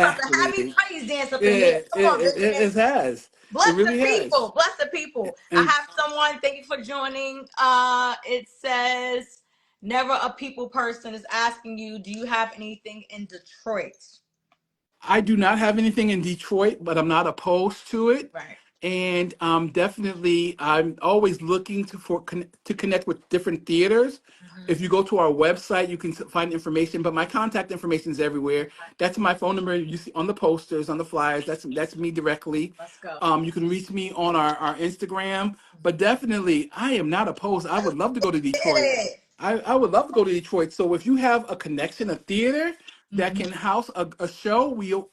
Speaker 1: About to have me
Speaker 2: Exactly.
Speaker 1: praise dance up
Speaker 2: Yeah,
Speaker 1: in here. Come on,
Speaker 2: it
Speaker 1: Benjamin.
Speaker 2: has. It
Speaker 1: Bless the
Speaker 2: really has.
Speaker 1: people. Bless the people. I
Speaker 2: And
Speaker 1: have someone. Thank you for joining. It says never a people person is asking you, do you have anything in Detroit?
Speaker 2: I do not have anything in Detroit, but I'm not opposed to it.
Speaker 1: Right.
Speaker 2: And definitely, I'm always looking to connect with different theaters.
Speaker 1: Mm-hmm.
Speaker 2: If you go to our website, you can find information. But my contact information is everywhere. That's my phone number. You see on the posters, on the flyers. That's me directly.
Speaker 1: Let's go.
Speaker 2: You can reach me on our Instagram. But definitely, I am not opposed. I would love to go to
Speaker 1: Get
Speaker 2: Detroit.
Speaker 1: it.
Speaker 2: I would love to go to Detroit. So if you have a connection, a theater that
Speaker 1: Mm-hmm.
Speaker 2: can house a show,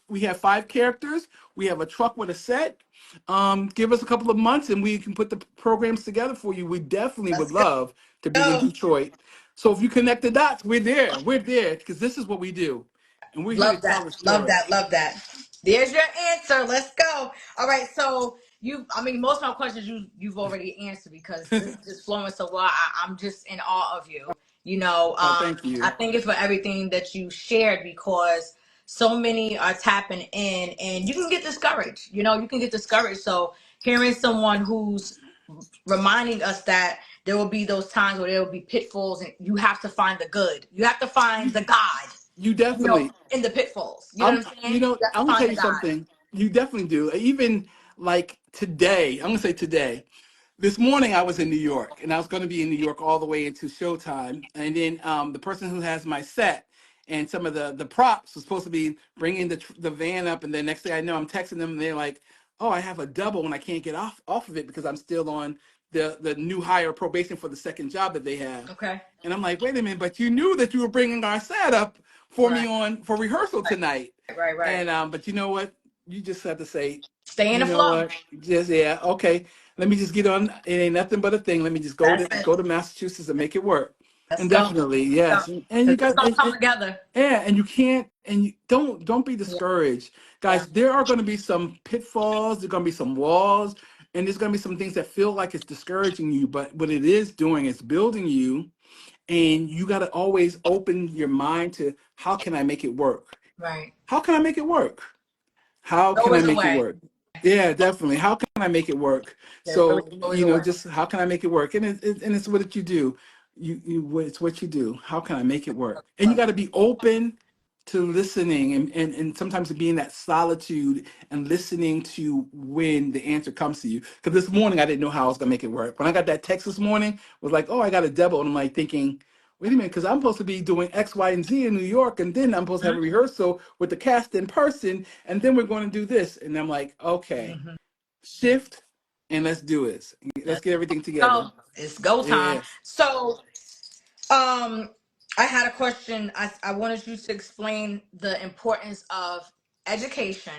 Speaker 2: we have 5 characters. We have a truck with a set. Give us a couple of months and we can put the programs together for you. We definitely would
Speaker 1: Let's
Speaker 2: love to be in
Speaker 1: go.
Speaker 2: Detroit. So if you connect the dots, we're there. We're there because this is what we do. And we're here to
Speaker 1: Love
Speaker 2: tell
Speaker 1: that.
Speaker 2: the
Speaker 1: Love
Speaker 2: story.
Speaker 1: that. Love that. There's your answer. Let's go. All right. So I mean, most of my questions you've already answered because this is just flowing so well. I'm just in awe of you.
Speaker 2: Oh, thank
Speaker 1: I
Speaker 2: you.
Speaker 1: think it's for everything that you shared because so many are tapping in and you can get discouraged. You can get discouraged. So hearing someone who's reminding us that there will be those times where there will be pitfalls and you have to find the good. You have to find the God,
Speaker 2: You definitely.
Speaker 1: in the pitfalls. You know what I'm saying? You have to
Speaker 2: I'm gonna
Speaker 1: find
Speaker 2: tell
Speaker 1: the
Speaker 2: you
Speaker 1: God.
Speaker 2: something. You definitely do. Even like today, I'm gonna say today. This morning I was in New York, and I was going to be in New York all the way into showtime. And then the person who has my set and some of the props was supposed to be bringing the van up, and then next thing I know, I'm texting them, and they're like, "Oh, I have a double, and I can't get off of it because I'm still on the new hire probation for the second job that they have."
Speaker 1: Okay.
Speaker 2: And I'm like, "Wait a minute, but you knew that you were bringing our set up for me
Speaker 1: Right.
Speaker 2: on for rehearsal
Speaker 1: Right.
Speaker 2: tonight."
Speaker 1: Right.
Speaker 2: And but you know what? You just have to say,
Speaker 1: Stay in
Speaker 2: you
Speaker 1: the
Speaker 2: know
Speaker 1: flow.
Speaker 2: what? Just yeah, okay. Let me just get on. It ain't nothing but a thing. Let me just
Speaker 1: That's it.
Speaker 2: go to Massachusetts and make it work.
Speaker 1: Let's
Speaker 2: And
Speaker 1: go.
Speaker 2: definitely,
Speaker 1: Let's
Speaker 2: yes.
Speaker 1: go.
Speaker 2: And you
Speaker 1: Because it's
Speaker 2: got
Speaker 1: gonna come together.
Speaker 2: yeah, and you can't and you don't be
Speaker 1: Yeah.
Speaker 2: discouraged.
Speaker 1: Yeah.
Speaker 2: Guys, there are gonna be some pitfalls, there's gonna be some walls, and there's gonna be some things that feel like it's discouraging you, but what it is doing is building you, and you gotta always open your mind to how can I make it work?
Speaker 1: Right.
Speaker 2: How can I make it work? How
Speaker 1: There's
Speaker 2: can I
Speaker 1: always a
Speaker 2: make it
Speaker 1: way.
Speaker 2: work? Yeah, definitely. How can I make it work?
Speaker 1: There's always,
Speaker 2: So,
Speaker 1: always a way.
Speaker 2: just how can I make it work? And it's what you do. It's what you do. How can I make it work? And you
Speaker 1: Love
Speaker 2: got to be open to listening and sometimes to be in that solitude and listening to when the answer comes to you. Because this morning I didn't know how I was gonna make it work. When I got that text this morning, it was like, oh, I got a double, and I'm like thinking, wait a minute, because I'm supposed to be doing X, Y, and Z in New York, and then I'm supposed to have a rehearsal with the cast in person, and then we're going to do this. And I'm like, okay,
Speaker 1: Mm-hmm.
Speaker 2: shift, and let's do this. Let's
Speaker 1: Let's
Speaker 2: get everything together.
Speaker 1: go. It's go time.
Speaker 2: Yeah,
Speaker 1: So, um, I had a question. I wanted you to explain the importance of education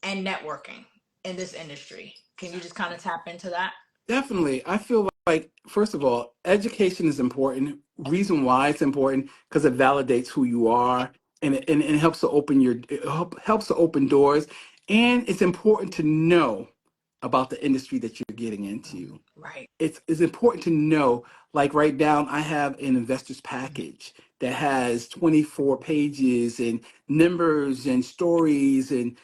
Speaker 1: and networking in this industry. Can you just kind of tap into that?
Speaker 2: definitely. I feel like, first of all, education is important. Reason why it's important because it validates who you are, and it helps to helps to open doors. And it's important to know about the industry that you're getting into.
Speaker 1: Right.
Speaker 2: It's important to know, like right now I have an investor's package that has 24 pages and numbers and stories and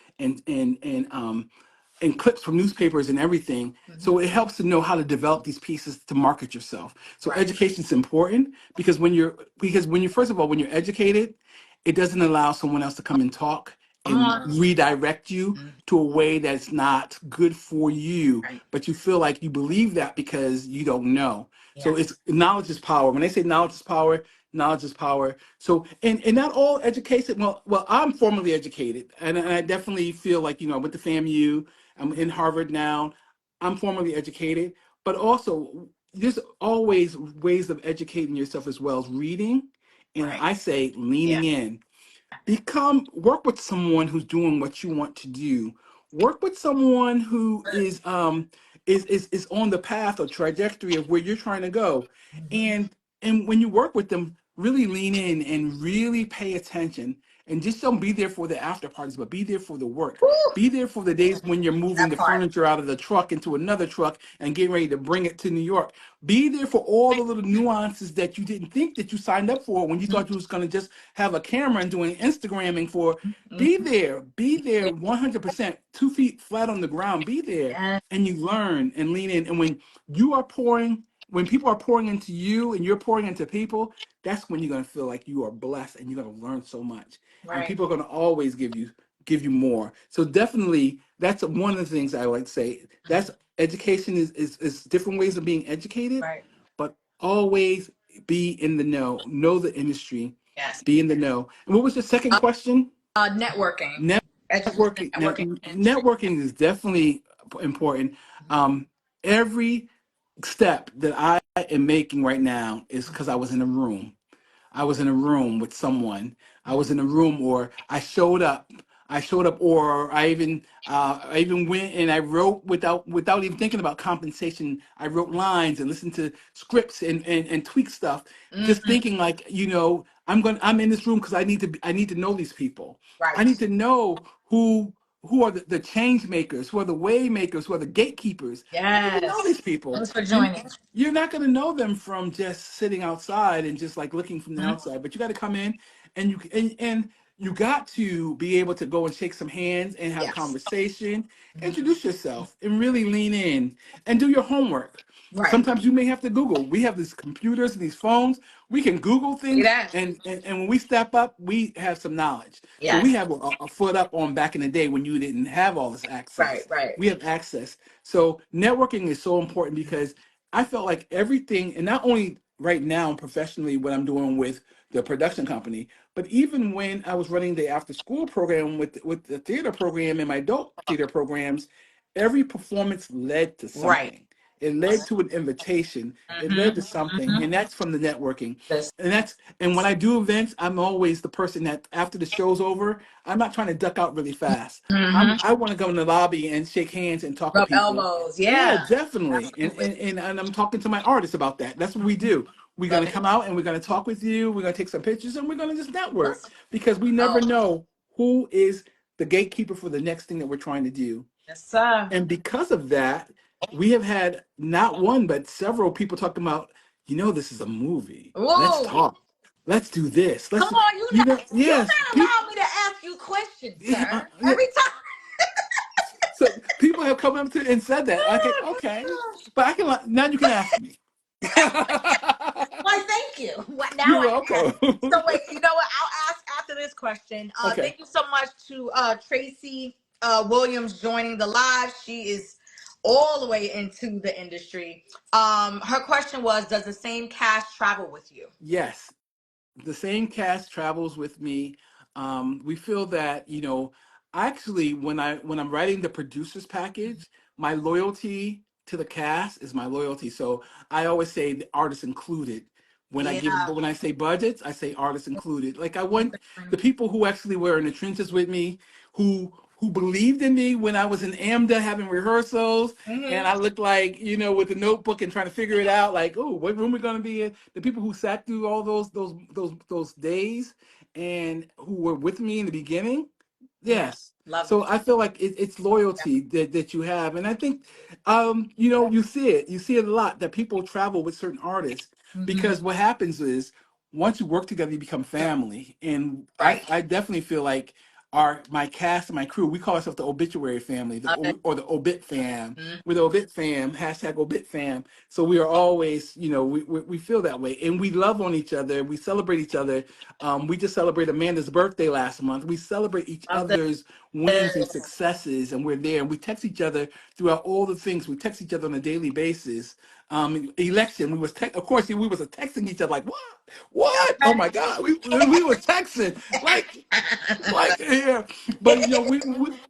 Speaker 2: and clips from newspapers and everything.
Speaker 1: Hmm.
Speaker 2: So it helps to know how to develop these pieces to market yourself. So
Speaker 1: Right.
Speaker 2: education is important because when you first of all when you're educated, it doesn't allow someone else to come and talk and
Speaker 1: Uh-huh.
Speaker 2: redirect you
Speaker 1: Mhm.
Speaker 2: to a way that's not good for you,
Speaker 1: Right.
Speaker 2: but you feel like you believe that because you don't know. So
Speaker 1: Yes.
Speaker 2: it's knowledge is power. When they say knowledge is power, knowledge is power. So and not all education. Well, I'm formally educated, and I definitely feel like I went to FAMU. I'm in Harvard now. I'm formally educated, but also there's always ways of educating yourself as well as reading, and
Speaker 1: Right.
Speaker 2: I say
Speaker 1: Yeah.
Speaker 2: leaning in. Work with someone who's doing what you want to do. Work with someone who is on the path or trajectory of where you're trying to go.
Speaker 1: Hmm.
Speaker 2: And when you work with them, really lean in and really pay attention, and just don't be there for the after parties, but be there for the work.
Speaker 1: Woo!
Speaker 2: Be there for the days when you're moving
Speaker 1: That
Speaker 2: the
Speaker 1: part.
Speaker 2: furniture out of the truck into another truck and getting ready to bring it to New York. Be there for all the little nuances that you didn't think that you signed up for when you thought you was going to just have a camera and doing Instagramming for.
Speaker 1: Hmm.
Speaker 2: Be there 100%, 2 feet flat on the ground. Be there,
Speaker 1: Yes.
Speaker 2: and you learn and lean in. And you are pouring, when people are pouring into you and you're pouring into people, that's when you're going to feel like you are blessed and you're going to learn so much. And
Speaker 1: Right.
Speaker 2: people are going to always give you more. So definitely, that's one of the things I like to say.
Speaker 1: Mhm.
Speaker 2: That's education is different ways of being educated,
Speaker 1: Right.
Speaker 2: but always be in the know the industry,
Speaker 1: Yes.
Speaker 2: be in the know. And what was your second question?
Speaker 1: Networking. Education and
Speaker 2: Networking. Now,
Speaker 1: networking industry.
Speaker 2: networking is definitely important.
Speaker 1: Mhm.
Speaker 2: Um, every step that I am making right now is because I was in a room. I was in a room with someone. I was in a room, or I showed up. I showed up, or I even went and I wrote without even thinking about compensation. I wrote lines and listened to scripts and tweak stuff, just
Speaker 1: Hmm.
Speaker 2: thinking like, I'm in this room because I need to know these people. I
Speaker 1: Right.
Speaker 2: need to know who are the change makers, who are the way makers, who are the gatekeepers. I need to know
Speaker 1: Yes.
Speaker 2: these people.
Speaker 1: Thanks for
Speaker 2: You
Speaker 1: joining.
Speaker 2: you're not going to know them from just sitting outside and just like looking from the
Speaker 1: Mhm.
Speaker 2: outside, but you got to come in, and you got to be able to go and shake some hands and have
Speaker 1: Yes.
Speaker 2: conversation,
Speaker 1: Mhm.
Speaker 2: introduce yourself, and really lean in and do your homework.
Speaker 1: Right.
Speaker 2: Sometimes you may have to Google. We have these computers and these phones. We can Google
Speaker 1: See
Speaker 2: things,
Speaker 1: that?
Speaker 2: and when we step up, we have some knowledge. So we
Speaker 1: Yes.
Speaker 2: have a foot up on back in the day when you didn't have all this
Speaker 1: Right.
Speaker 2: access.
Speaker 1: Right.
Speaker 2: We have access. So networking is so important because I felt like everything, and not only right now professionally, what I'm doing with the production company, but even when I was running the after school program with the theater program and my adult theater programs, every performance led to
Speaker 1: Right.
Speaker 2: something. It led to an invitation. It led
Speaker 1: Hmm.
Speaker 2: to something,
Speaker 1: Hmm.
Speaker 2: and that's from the networking.
Speaker 1: This.
Speaker 2: And when I do events, I'm always the person that after the show's over, I'm not trying to duck out really fast.
Speaker 1: Hmm.
Speaker 2: I want to go in the lobby and shake hands and talk with
Speaker 1: Rub
Speaker 2: people.
Speaker 1: elbows.
Speaker 2: Yeah,
Speaker 1: Yeah.
Speaker 2: definitely.
Speaker 1: Absolutely.
Speaker 2: And I'm talking to my artists about that. That's what we
Speaker 1: Mhm.
Speaker 2: do. We're
Speaker 1: Love
Speaker 2: gonna
Speaker 1: it.
Speaker 2: come out and we're gonna talk with you. We're gonna take some pictures and we're gonna just network
Speaker 1: Awesome.
Speaker 2: because we never
Speaker 1: Oh,
Speaker 2: know who is the gatekeeper for the next thing that we're trying to do.
Speaker 1: yes, sir.
Speaker 2: And because of that, we have had not one but several people talking about, this is a movie. Let's
Speaker 1: Whoa.
Speaker 2: talk. Let's do this.
Speaker 1: Come on, you
Speaker 2: Yes,
Speaker 1: not
Speaker 2: people.
Speaker 1: allow me to ask you questions,
Speaker 2: Yeah,
Speaker 1: sir.
Speaker 2: yeah.
Speaker 1: Every time.
Speaker 2: So people have come up to and said that. Okay, but I can now you can ask me.
Speaker 1: Why, thank you. What now
Speaker 2: You're
Speaker 1: I can ask. So
Speaker 2: welcome.
Speaker 1: wait, you know what? I'll ask after this question.
Speaker 2: Okay.
Speaker 1: Thank you so much to Tracy Williams joining the live. She is all the way into the industry. Her question was, does the same cast travel with you?
Speaker 2: Yes. The same cast travels with me. We feel that actually when I'm writing the producer's package, my loyalty to the cast is my loyalty. So I always say the artists included.
Speaker 1: Yeah.
Speaker 2: When I say budgets, I say artists included. Like I want the people who actually were in the trenches with me, who believed in me when I was in AMDA having rehearsals, and
Speaker 1: Hmm.
Speaker 2: I looked like, with a notebook and trying to figure it out, like, oh, what room we gonna be in? The people who sat through all those days and who were with me in the beginning.
Speaker 1: Yeah.
Speaker 2: Yes.
Speaker 1: Love
Speaker 2: So I feel like it's loyalty that you have. And I think you see it a lot that people travel with certain artists
Speaker 1: it.
Speaker 2: because what happens is once you work together, you become family. And
Speaker 1: Right.
Speaker 2: I definitely feel like my cast and my crew. We call ourselves the Obituary family,
Speaker 1: Love it.
Speaker 2: or the Obit fam.
Speaker 1: Mhm.
Speaker 2: We're the Obit fam. Hashtag Obit fam. So we are always, we feel that way, and we love on each other. We celebrate each other. We just celebrated Amanda's birthday last month. We celebrate each
Speaker 1: Love
Speaker 2: other's wins and
Speaker 1: this.
Speaker 2: successes, and we're there. And we text each other throughout all the things. We text each other on a daily basis. Election, of course, we was texting each other like, what? Oh my God, we were texting like yeah.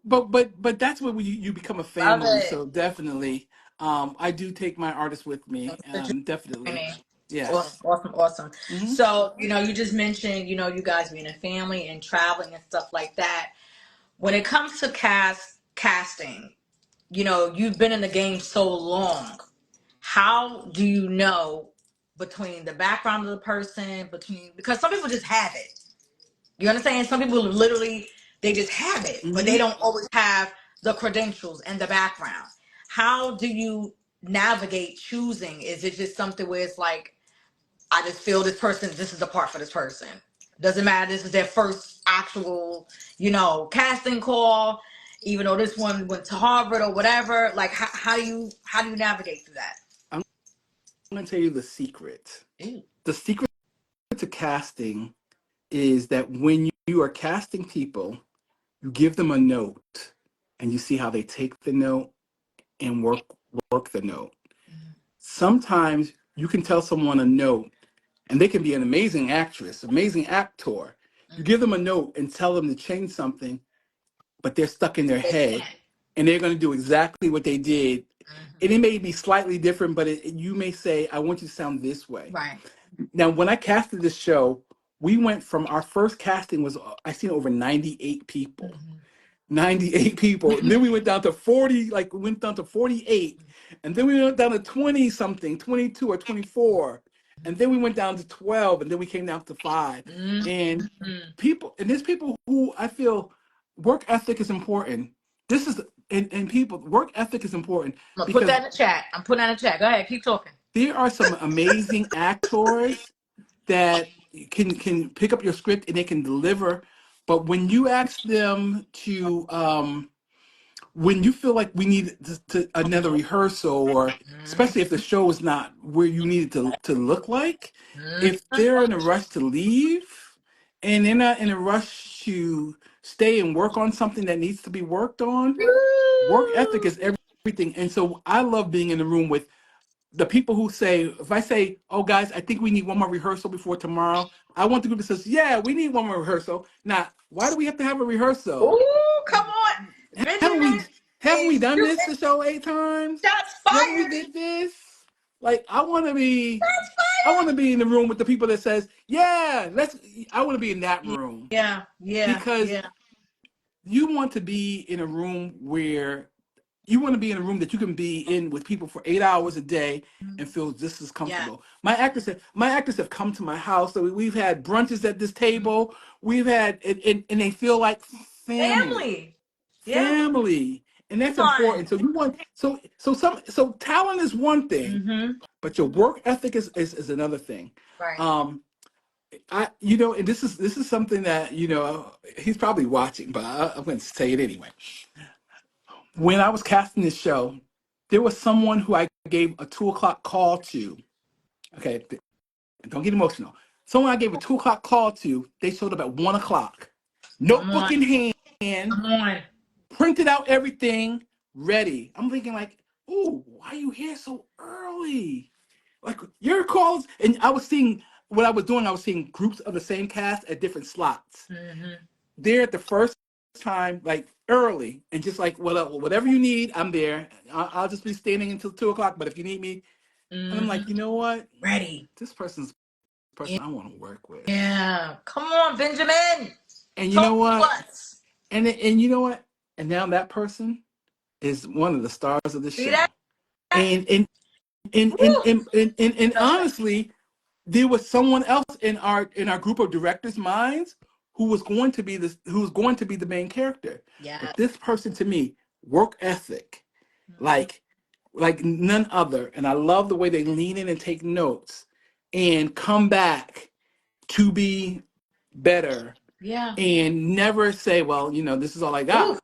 Speaker 2: But but that's where you become a
Speaker 1: Love
Speaker 2: family.
Speaker 1: it.
Speaker 2: So definitely, I do take my artists with me.
Speaker 1: The
Speaker 2: Definitely,
Speaker 1: journey.
Speaker 2: yes.
Speaker 1: Awesome, awesome, awesome.
Speaker 2: Hmm.
Speaker 1: So, you just mentioned, you guys being a family and traveling and stuff like that. When it comes to casting, you've been in the game so long. How do you know between the background of the person, because some people just have it. You understand? Some people literally they just have it, but
Speaker 2: Hmm.
Speaker 1: they don't always have the credentials and the background. How do you navigate choosing? Is it just something where it's like, I just feel this is the part for this person. Doesn't matter. This is their first actual, casting call. Even though this one went to Harvard or whatever, like how do you navigate through that?
Speaker 2: I'm going to tell you the secret.
Speaker 1: Ooh.
Speaker 2: The secret to casting is that when you are casting people, you give them a note, and you see how they take the note and work the note. Sometimes you can tell someone a note, and they can be an amazing actress, amazing actor. You give them a note and tell them to change something, but they're stuck in their
Speaker 1: They
Speaker 2: head,
Speaker 1: can't.
Speaker 2: and they're going to do exactly what they did. And it may be slightly different, but you may say, I want you to sound this way.
Speaker 1: Right.
Speaker 2: Now, when I casted this show, we went from our first casting was, I seen over 98 people. 98 people. And then we went down to 40, like we went down to 48. And then we went down to 20 something, 22 or 24. And then we went down to 12. And then we came down to 5.
Speaker 1: Mm-hmm.
Speaker 2: And
Speaker 1: I'm
Speaker 2: there's people who I feel work ethic is important. This is, and people, work ethic is important
Speaker 1: gonna put that
Speaker 2: because
Speaker 1: in the chat. I'm putting that in the chat. Go ahead, keep talking.
Speaker 2: there are some amazing actors that can pick up your script and they can deliver. But when you ask them to, when you feel like we need another rehearsal, or especially if the show is not where you need it to look like, if
Speaker 1: Mm-hmm.
Speaker 2: they're in a rush to leave and they're not in a rush to stay and work on something that needs to be worked on, work ethic is everything. And so I love being in the room with the people who say, if I say, oh guys, I think we need one more rehearsal before tomorrow, I want the group that says, yeah, we need one more rehearsal. Now, why do we have to have a rehearsal?
Speaker 1: Ooh, come on.
Speaker 2: Haven't we
Speaker 1: Benjamin
Speaker 2: haven't we
Speaker 1: is
Speaker 2: done
Speaker 1: shooting
Speaker 2: this the show 8 times?
Speaker 1: shots
Speaker 2: Haven't we
Speaker 1: fired.
Speaker 2: did this? Like
Speaker 1: Shots
Speaker 2: I want to
Speaker 1: fired.
Speaker 2: be in the room with the people that says, yeah, I want to be in that room,
Speaker 1: Yeah, yeah,
Speaker 2: because
Speaker 1: yeah.
Speaker 2: you want to be in a room where you want to be in a room that you can be in with people for 8 hours a day and feel just as
Speaker 1: Yeah.
Speaker 2: comfortable. My actors have come to my house. So we've had brunches at this table. We've had and they feel like family,
Speaker 1: Family. Yeah.
Speaker 2: family, and that's
Speaker 1: Fun.
Speaker 2: important. So you want so talent is one thing,
Speaker 1: Mm-hmm.
Speaker 2: but your work ethic is another thing.
Speaker 1: Right.
Speaker 2: Um, and this is something that he's probably watching, but I'm going to say it anyway. When I was casting this show, there was someone who I gave a 2 o'clock call to. Okay, don't get emotional. Someone I gave a 2 o'clock call to, they showed up at 1 o'clock.
Speaker 1: Come
Speaker 2: Notebook
Speaker 1: on.
Speaker 2: in hand,
Speaker 1: Come on.
Speaker 2: printed out everything, ready. I'm thinking like, ooh, why are you here so early? Like your calls, and I was seeing what I was doing. I was seeing groups of the same cast at different slots.
Speaker 1: Mm-hmm.
Speaker 2: There at the first time, like early, and just like whatever you need, I'm there. I'll just be standing until 2 o'clock. But if you need me, and I'm
Speaker 1: Mm-hmm.
Speaker 2: like, you know what?
Speaker 1: Ready.
Speaker 2: This person's the person I want to work with.
Speaker 1: Yeah. Come on, Benjamin.
Speaker 2: And you know
Speaker 1: Talk to
Speaker 2: what?
Speaker 1: us.
Speaker 2: And you know what? And now that person is one of the stars of the
Speaker 1: See that?
Speaker 2: show. And and and and
Speaker 1: Woo.
Speaker 2: and, and, and, and
Speaker 1: Felt that.
Speaker 2: honestly, there was someone else in our group of directors' minds who was going to be the main character.
Speaker 1: Yeah.
Speaker 2: But this person, to me, work ethic,
Speaker 1: Mm-hmm.
Speaker 2: like none other. And I love the way they lean in and take notes and come back to be better.
Speaker 1: Yeah.
Speaker 2: and never say, well, this is all I
Speaker 1: Ooh,
Speaker 2: got.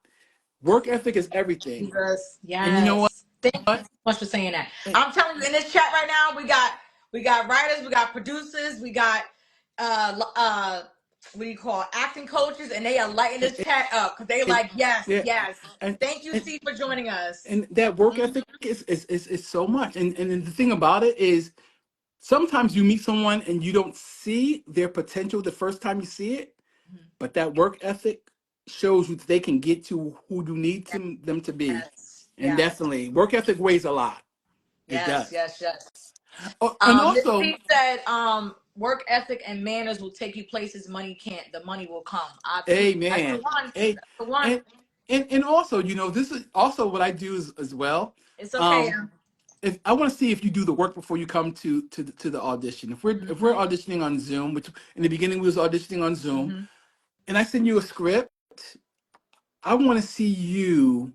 Speaker 2: Work ethic is everything.
Speaker 1: Jesus.
Speaker 2: And you know what?
Speaker 1: Yes. Thank you so much for saying that.
Speaker 2: And
Speaker 1: I'm telling you, in this chat right now, we got writers, we got producers, we got what do you call acting coaches, and they are lighting this chat up because they
Speaker 2: and
Speaker 1: like, yes,
Speaker 2: yeah,
Speaker 1: yes.
Speaker 2: and
Speaker 1: Thank you,
Speaker 2: and,
Speaker 1: C, for joining us.
Speaker 2: and that work
Speaker 1: Mhm.
Speaker 2: ethic is so much. And the thing about it is sometimes you meet someone and you don't see their potential the first time you see it, but that work ethic shows you that they can get to who you need them to be.
Speaker 1: Yes,
Speaker 2: And
Speaker 1: yes,
Speaker 2: definitely, work ethic weighs a lot. It
Speaker 1: yes,
Speaker 2: does.
Speaker 1: yes, yes.
Speaker 2: Oh, and
Speaker 1: Miss
Speaker 2: also,
Speaker 1: P said, work ethic and manners will take you places money can't. The money will come. Absolutely. That's the
Speaker 2: amen.
Speaker 1: one.
Speaker 2: A,
Speaker 1: That's the one.
Speaker 2: and also, this is also what I do as well.
Speaker 1: It's okay.
Speaker 2: Um, if I want to see if you do the work before you come to the audition. If we're
Speaker 1: Mm-hmm.
Speaker 2: auditioning on Zoom, which in the beginning we was auditioning on Zoom,
Speaker 1: Mm-hmm.
Speaker 2: and I send you a script, I want to see you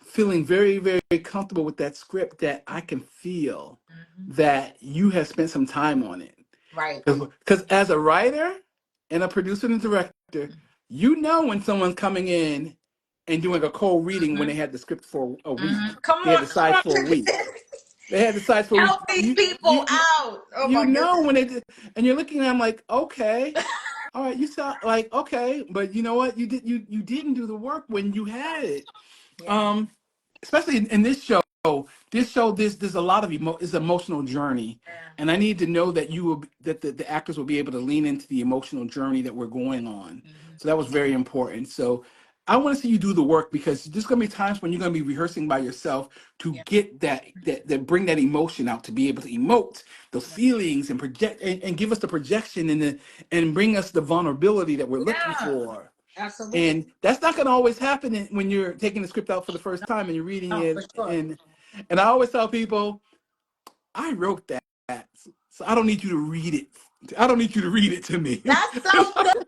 Speaker 2: feeling very, very comfortable with that script, that I can feel
Speaker 1: Mm-hmm.
Speaker 2: that you have spent some time on it.
Speaker 1: Right.
Speaker 2: Because as a writer and a producer and a director, you know when someone's coming in and doing a cold reading when
Speaker 1: Mm-hmm.
Speaker 2: they had the script for a
Speaker 1: Mm-hmm.
Speaker 2: week.
Speaker 1: Come
Speaker 2: They had
Speaker 1: on,
Speaker 2: the
Speaker 1: come
Speaker 2: sides
Speaker 1: on.
Speaker 2: for a week. They had the sides for a week.
Speaker 1: Help these people out. Oh
Speaker 2: You
Speaker 1: my
Speaker 2: know
Speaker 1: goodness.
Speaker 2: when and you're looking at them like, okay, all right, you sound like okay, but you know what? You didn't do the work when you had it.
Speaker 1: Yeah.
Speaker 2: Um, Especially in this show. There's a lot of it's an emotional journey,
Speaker 1: Yeah.
Speaker 2: and I need to know that that the actors will be able to lean into the emotional journey that we're going on.
Speaker 1: Mm-hmm.
Speaker 2: So that was very important. So I want to see you do the work, because there's going to be times when you're going to be rehearsing by yourself to
Speaker 1: Yeah.
Speaker 2: get that bring that emotion out, to be able to emote those feelings and project and give us the projection and bring us the vulnerability that we're looking
Speaker 1: Yeah.
Speaker 2: for.
Speaker 1: Absolutely.
Speaker 2: And that's not going to always happen when you're taking the script out for the first time and you're reading
Speaker 1: Oh, for
Speaker 2: it.
Speaker 1: sure.
Speaker 2: And I always tell people, I wrote that, so I don't need you to read it. I don't need you to read it to me.
Speaker 1: That's so good.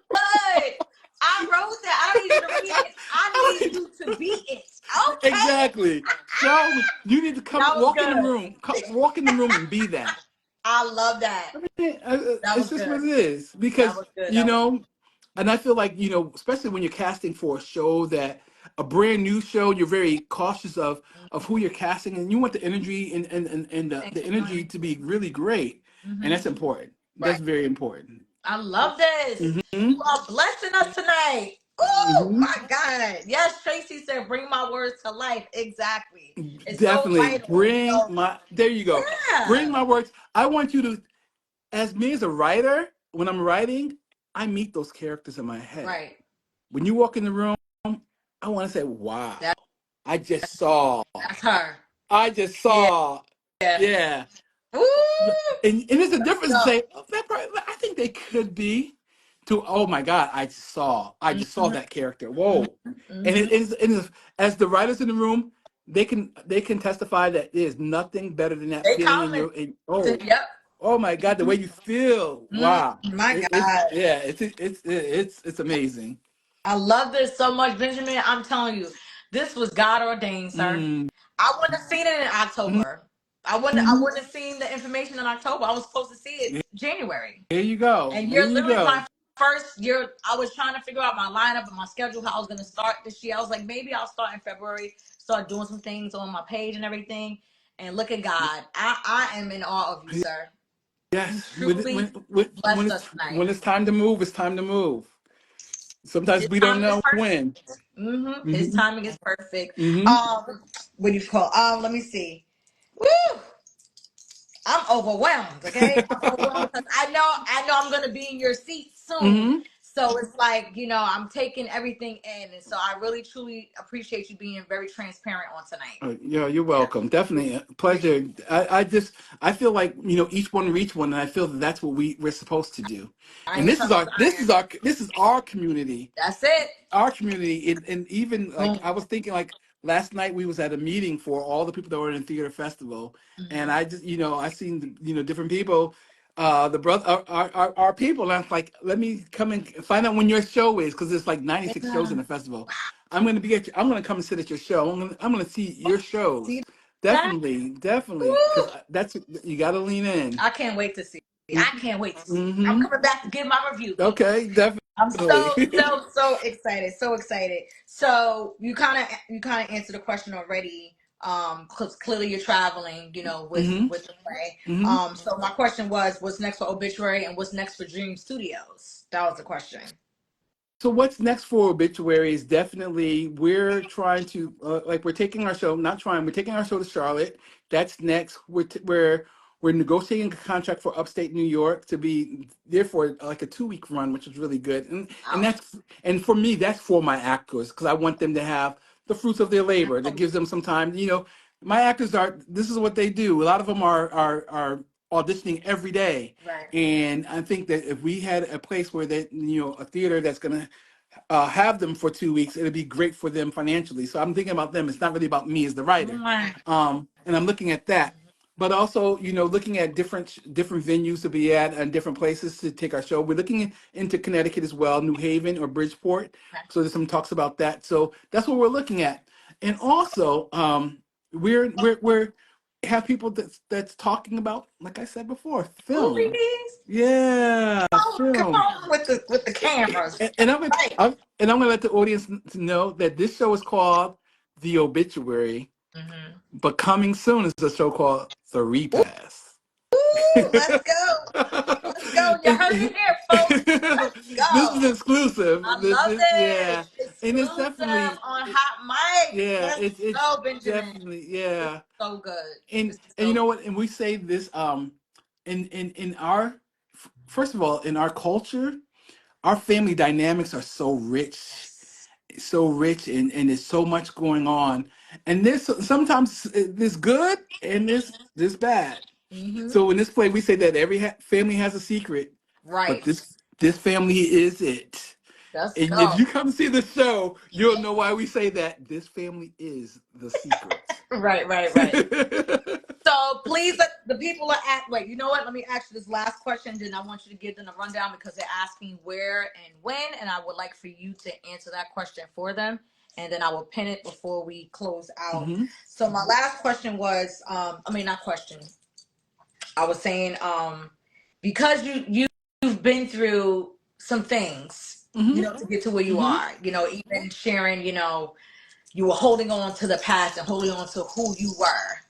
Speaker 1: I wrote that. I don't need you to read it. I
Speaker 2: I
Speaker 1: need
Speaker 2: don't
Speaker 1: you to be it.
Speaker 2: need-
Speaker 1: Okay.
Speaker 2: exactly. Show me. You need to
Speaker 1: That was
Speaker 2: walk in the
Speaker 1: good.
Speaker 2: room, walk in the room and be that.
Speaker 1: I love that. That
Speaker 2: It's
Speaker 1: was
Speaker 2: just
Speaker 1: good.
Speaker 2: what it is,
Speaker 1: That
Speaker 2: because
Speaker 1: was good. That was
Speaker 2: and I feel like, especially when you're casting for a show, that a brand new show, you're very cautious of who you're casting, and you want the energy and the energy to be really great, and
Speaker 1: mm-hmm.
Speaker 2: that's important.
Speaker 1: Right.
Speaker 2: That's very important.
Speaker 1: I love this.
Speaker 2: Hmm.
Speaker 1: You are blessing us tonight. Oh
Speaker 2: Hmm.
Speaker 1: my God. Yes, Tracy said, bring my words to life. Exactly. It's so
Speaker 2: Definitely
Speaker 1: vital.
Speaker 2: there you go.
Speaker 1: Yeah.
Speaker 2: Bring my works. I want you to, as me as a writer, when I'm writing, I meet those characters in my head.
Speaker 1: Right.
Speaker 2: When you walk in the room, I want to say, wow,
Speaker 1: That,
Speaker 2: I just saw.
Speaker 1: that's her.
Speaker 2: I just
Speaker 1: Yeah.
Speaker 2: saw.
Speaker 1: Yeah.
Speaker 2: Yeah.
Speaker 1: Woo!
Speaker 2: And there's a difference to
Speaker 1: Go.
Speaker 2: say, oh, I think they could be, to, oh my God, I just saw
Speaker 1: Mm-hmm.
Speaker 2: that character. Whoa. And
Speaker 1: Mm-hmm.
Speaker 2: as the writers in the room, they can testify that there's nothing better than that
Speaker 1: They
Speaker 2: feeling
Speaker 1: comment.
Speaker 2: oh,
Speaker 1: Yep.
Speaker 2: oh my God, the way you feel. Wow.
Speaker 1: My
Speaker 2: It's
Speaker 1: God.
Speaker 2: yeah, it's amazing.
Speaker 1: I love this so much, Benjamin. I'm telling you, this was God ordained, sir.
Speaker 2: Mm-hmm.
Speaker 1: I wouldn't have seen it in October. I wouldn't have seen the information in October. I was supposed to see it January.
Speaker 2: Here you go.
Speaker 1: And
Speaker 2: Here
Speaker 1: you're
Speaker 2: you
Speaker 1: literally
Speaker 2: go.
Speaker 1: my first year. I was trying to figure out my lineup and my schedule, how I was gonna start this year. I was like, maybe I'll start in February, start doing some things on my page and everything. And look at God. I am in awe of you, sir. You
Speaker 2: Yes,
Speaker 1: truly blessed us tonight.
Speaker 2: when it's time to move, it's time to move. Sometimes
Speaker 1: His
Speaker 2: we don't
Speaker 1: timing is
Speaker 2: know
Speaker 1: perfect.
Speaker 2: when.
Speaker 1: His
Speaker 2: Hmm.
Speaker 1: timing is perfect.
Speaker 2: Hmm.
Speaker 1: What do you call? Let me see. Woo! I'm overwhelmed. Okay, I'm overwhelmed because I know I'm gonna be in your seat soon.
Speaker 2: Hmm.
Speaker 1: So it's like, I'm taking everything in, and so I really truly appreciate you being very transparent on tonight.
Speaker 2: Yeah, you're
Speaker 1: Yeah,
Speaker 2: welcome. Definitely a
Speaker 1: appreciate.
Speaker 2: pleasure. I feel like each one reach one, and I feel that that's what we're supposed to do. And
Speaker 1: Iron sharpens iron.
Speaker 2: this is our community.
Speaker 1: That's it.
Speaker 2: Our community, and even like
Speaker 1: Boom.
Speaker 2: I was thinking, like last night we was at a meeting for all the people that were in theater festival, and
Speaker 1: Mm-hmm.
Speaker 2: I just I seen different people, the brother our people, and I was like, let me come and find out when your show is, because there's like 96 shows
Speaker 1: Yeah.
Speaker 2: in the festival. I'm gonna come and sit at your show. I'm gonna see your shows.
Speaker 1: See that?
Speaker 2: Definitely,
Speaker 1: Woo!
Speaker 2: because that's, you got to lean in.
Speaker 1: I can't wait to see. I can't wait to see. I'm
Speaker 2: Mm-hmm.
Speaker 1: coming back to give my review, people.
Speaker 2: Okay, definitely.
Speaker 1: I'm
Speaker 2: Really.
Speaker 1: so excited, so excited. So you kind of answered the question already. Because clearly you're traveling, with
Speaker 2: Hmm.
Speaker 1: the play.
Speaker 2: Hmm.
Speaker 1: So my question was, what's next for Obituary and what's next for Dream Studios? That was the question.
Speaker 2: So what's next for Obituary is definitely we're trying to like we're taking our show, not trying, we're taking our show to Charlotte. That's next. We're negotiating a contract for upstate New York to be there for like a 2 week run, which is really good. And
Speaker 1: Oh,
Speaker 2: that's and for me that's for my actors because I want them to have the fruits of their labor. That gives them some time. My actors are this is what they do. A lot of them are auditioning every day.
Speaker 1: right.
Speaker 2: And I think that if we had a place where a theater that's going to have them for 2 weeks, it'd be great for them financially. So I'm thinking about them. It's not really about me as the writer.
Speaker 1: Mwah.
Speaker 2: And I'm looking at that. But also, looking at different venues to be at and different places to take our show. We're looking into Connecticut as well, New Haven or Bridgeport.
Speaker 1: Okay.
Speaker 2: So there's some talks about that. So that's what we're looking at. And also, we're have people that's talking about, like I said before, film.
Speaker 1: Movies.
Speaker 2: Yeah,
Speaker 1: Oh, come
Speaker 2: film.
Speaker 1: on with the cameras.
Speaker 2: And I'm gonna,
Speaker 1: Right.
Speaker 2: I'm gonna let the audience to know that this show is called The Obituary,
Speaker 1: Mm-hmm.
Speaker 2: but coming soon is a show called The Repass.
Speaker 1: Ooh, let's go. Let's go. You
Speaker 2: And-
Speaker 1: heard it here, folks. Let's
Speaker 2: this is
Speaker 1: go.
Speaker 2: exclusive.
Speaker 1: I love
Speaker 2: Yeah,
Speaker 1: it.
Speaker 2: and it's
Speaker 1: Exclusive
Speaker 2: definitely,
Speaker 1: on Hot Mic.
Speaker 2: yeah,
Speaker 1: Let's
Speaker 2: it's
Speaker 1: go, Benjamin.
Speaker 2: definitely,
Speaker 1: This
Speaker 2: yeah.
Speaker 1: is so good.
Speaker 2: And
Speaker 1: This is
Speaker 2: you
Speaker 1: so
Speaker 2: know
Speaker 1: good.
Speaker 2: what? And we say this, in our, first of all, in our culture, our family dynamics are
Speaker 1: Yes.
Speaker 2: so rich, and there's so much going on, and there's sometimes there's good and there's bad.
Speaker 1: Mm-hmm.
Speaker 2: So in this play we say that every family has a secret, but
Speaker 1: Right.
Speaker 2: this family is it.
Speaker 1: Let's
Speaker 2: And if
Speaker 1: go.
Speaker 2: you come see the show, you'll know why we say that this family is the secret.
Speaker 1: Right, right, right. So please let the people are at wait, you know what? Let me ask you this last question, then I want you to give them a rundown because they're asking where and when, and I would like for you to answer that question for them. And then I will pin it before we close out.
Speaker 2: Hmm.
Speaker 1: So my last question was, I mean not question. I was saying, because you've been through some things,
Speaker 2: Hmm.
Speaker 1: to get to where you
Speaker 2: Hmm.
Speaker 1: are, even sharing, you were holding on to the past and holding on to who you were,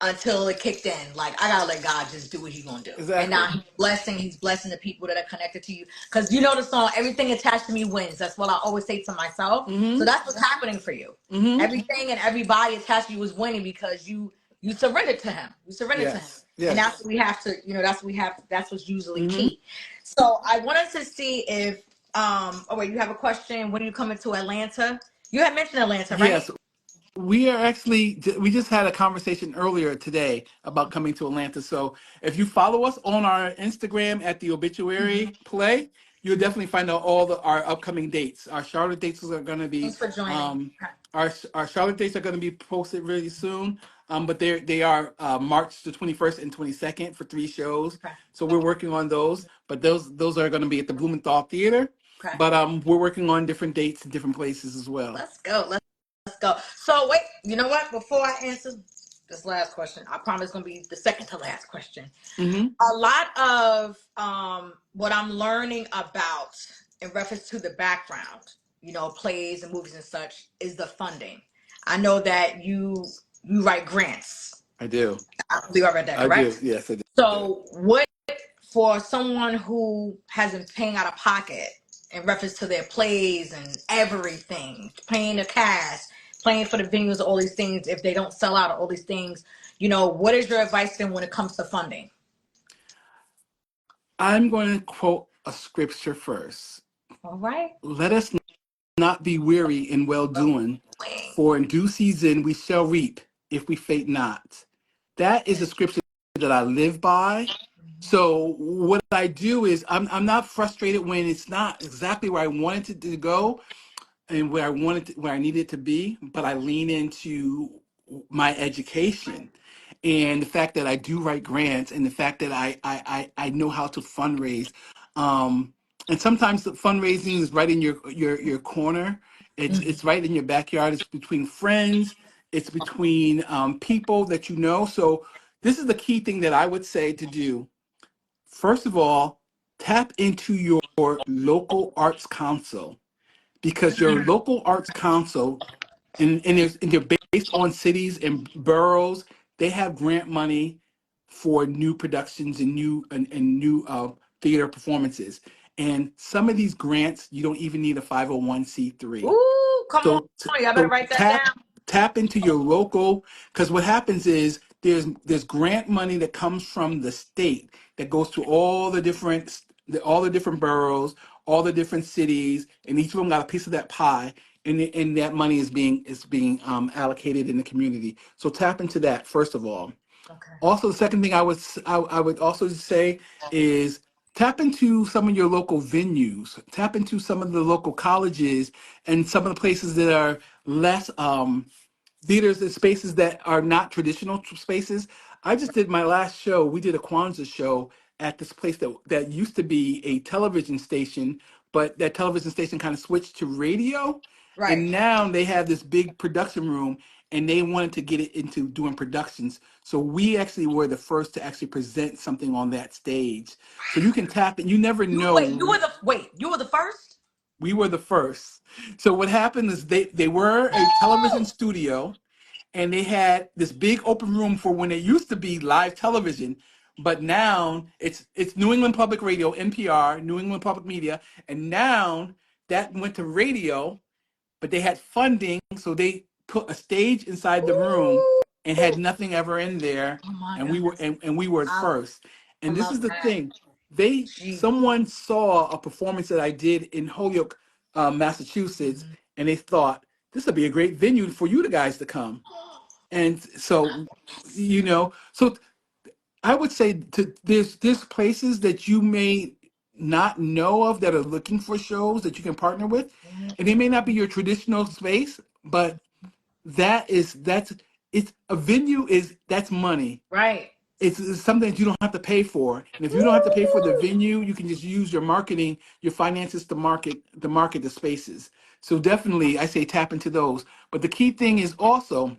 Speaker 1: until it kicked in. Like, I gotta let God just do what He's gonna do. And now
Speaker 2: Exactly.
Speaker 1: He's blessing the people that are connected to you. Because you know the song, everything attached to me wins. That's what I always say to myself. So
Speaker 2: Hmm.
Speaker 1: that's what's happening for you.
Speaker 2: Hmm.
Speaker 1: Everything and everybody attached to you is winning because you surrendered to Him. You surrendered to Him.
Speaker 2: Yes.
Speaker 1: And that's
Speaker 2: Yes.
Speaker 1: what we have to, that's what we have, that's what's usually
Speaker 2: Hmm.
Speaker 1: key. So I wanted to see if oh wait, you have a question. When are you coming to Atlanta? You had mentioned Atlanta, right?
Speaker 2: Yes. We just had a conversation earlier today about coming to Atlanta. So if you follow us on our Instagram at the
Speaker 1: Mm-hmm.
Speaker 2: Obituary Play, you'll definitely find out our upcoming dates. Our Charlotte dates are going to be
Speaker 1: Thanks for joining.
Speaker 2: um, our Charlotte dates are going to be posted really soon. But they are March the 21st and 22nd for 3 shows.
Speaker 1: Okay.
Speaker 2: So we're working on those. But those are going to be at the Blumenthal Theater.
Speaker 1: Okay.
Speaker 2: But we're working on different dates in different places as well.
Speaker 1: Let's go. Let's go. So wait, you know what? Before I answer this last question, I promise it's gonna be the second to last question.
Speaker 2: Hmm.
Speaker 1: A lot of what I'm learning about in reference to the background, plays and movies and such, is the funding. I know that you write grants.
Speaker 2: I do.
Speaker 1: I believe I read that
Speaker 2: I do.
Speaker 1: correct.
Speaker 2: Yes, I do.
Speaker 1: So what for someone who hasn't paying out of pocket in reference to their plays and everything, paying the cast, playing for the venues, all these things, if they don't sell out, all these things, what is your advice then when it comes to funding?
Speaker 2: I'm going to quote a scripture first.
Speaker 1: All right.
Speaker 2: Let us not be weary in well
Speaker 1: Well,
Speaker 2: doing,
Speaker 1: wait.
Speaker 2: for in due season we shall reap if we faint not. That is a scripture that I live by. So what I do is I'm not frustrated when it's not exactly where I wanted it to go and where I needed it to be, but I lean into my education and the fact that I do write grants and the fact that I know how to fundraise. Um, and sometimes the fundraising is right in your corner. It's right in your backyard. It's between friends. It's between people that you know. So this is the key thing that I would say to do. First of all, tap into your local arts council, because your local arts council, and they're based on cities and boroughs. They have grant money for new productions and new theater performances. And some of these grants, you don't even need a 501c3.
Speaker 1: Ooh, come on.
Speaker 2: So
Speaker 1: Y'all better
Speaker 2: so
Speaker 1: write that
Speaker 2: tap
Speaker 1: down.
Speaker 2: tap into your local, because what happens is there's grant money that comes from the state that goes to all the different boroughs, all the different cities, and each of them got a piece of that pie, and that money is being allocated in the community. So tap into that first of all.
Speaker 1: Okay.
Speaker 2: Also, the second thing I would also say is tap into some of your local venues, tap into some of the local colleges and some of the places that are less theaters and spaces that are not traditional spaces. I just did my last show. We did a Kwanzaa show at this place that used to be a television station, but that television station kind of switched to radio.
Speaker 1: Right.
Speaker 2: And now they have this big production room, and they wanted to get it into doing productions. So we actually were the first to actually present something on that stage. So you can tap it. You never know.
Speaker 1: You were the first?
Speaker 2: We were the first. So what happened is they were a television
Speaker 1: Ooh!
Speaker 2: studio, and they had this big open room for when it used to be live television, but now it's New England Public Radio, NPR, New England Public Media, and now that went to radio, but they had funding, so they put a stage inside the room
Speaker 1: Ooh!
Speaker 2: and had nothing ever in there,
Speaker 1: Oh my
Speaker 2: and
Speaker 1: God.
Speaker 2: we were
Speaker 1: I,
Speaker 2: first.
Speaker 1: I
Speaker 2: And this
Speaker 1: love
Speaker 2: is the
Speaker 1: that.
Speaker 2: thing, they
Speaker 1: Gee.
Speaker 2: someone saw a performance that I did in Holyoke, Massachusetts,
Speaker 1: Mhm.
Speaker 2: and they thought this would be a great venue for you guys to come. And so, so I would say there's places that you may not know of that are looking for shows that you can partner with, and they may not be your traditional space, but that's it's a venue is that's money.
Speaker 1: Right.
Speaker 2: It's something that you don't have to pay for, and if you don't have to pay for the
Speaker 1: Woo!
Speaker 2: venue, you can just use your marketing, your finances to market the spaces. So definitely, I say tap into those. But the key thing is also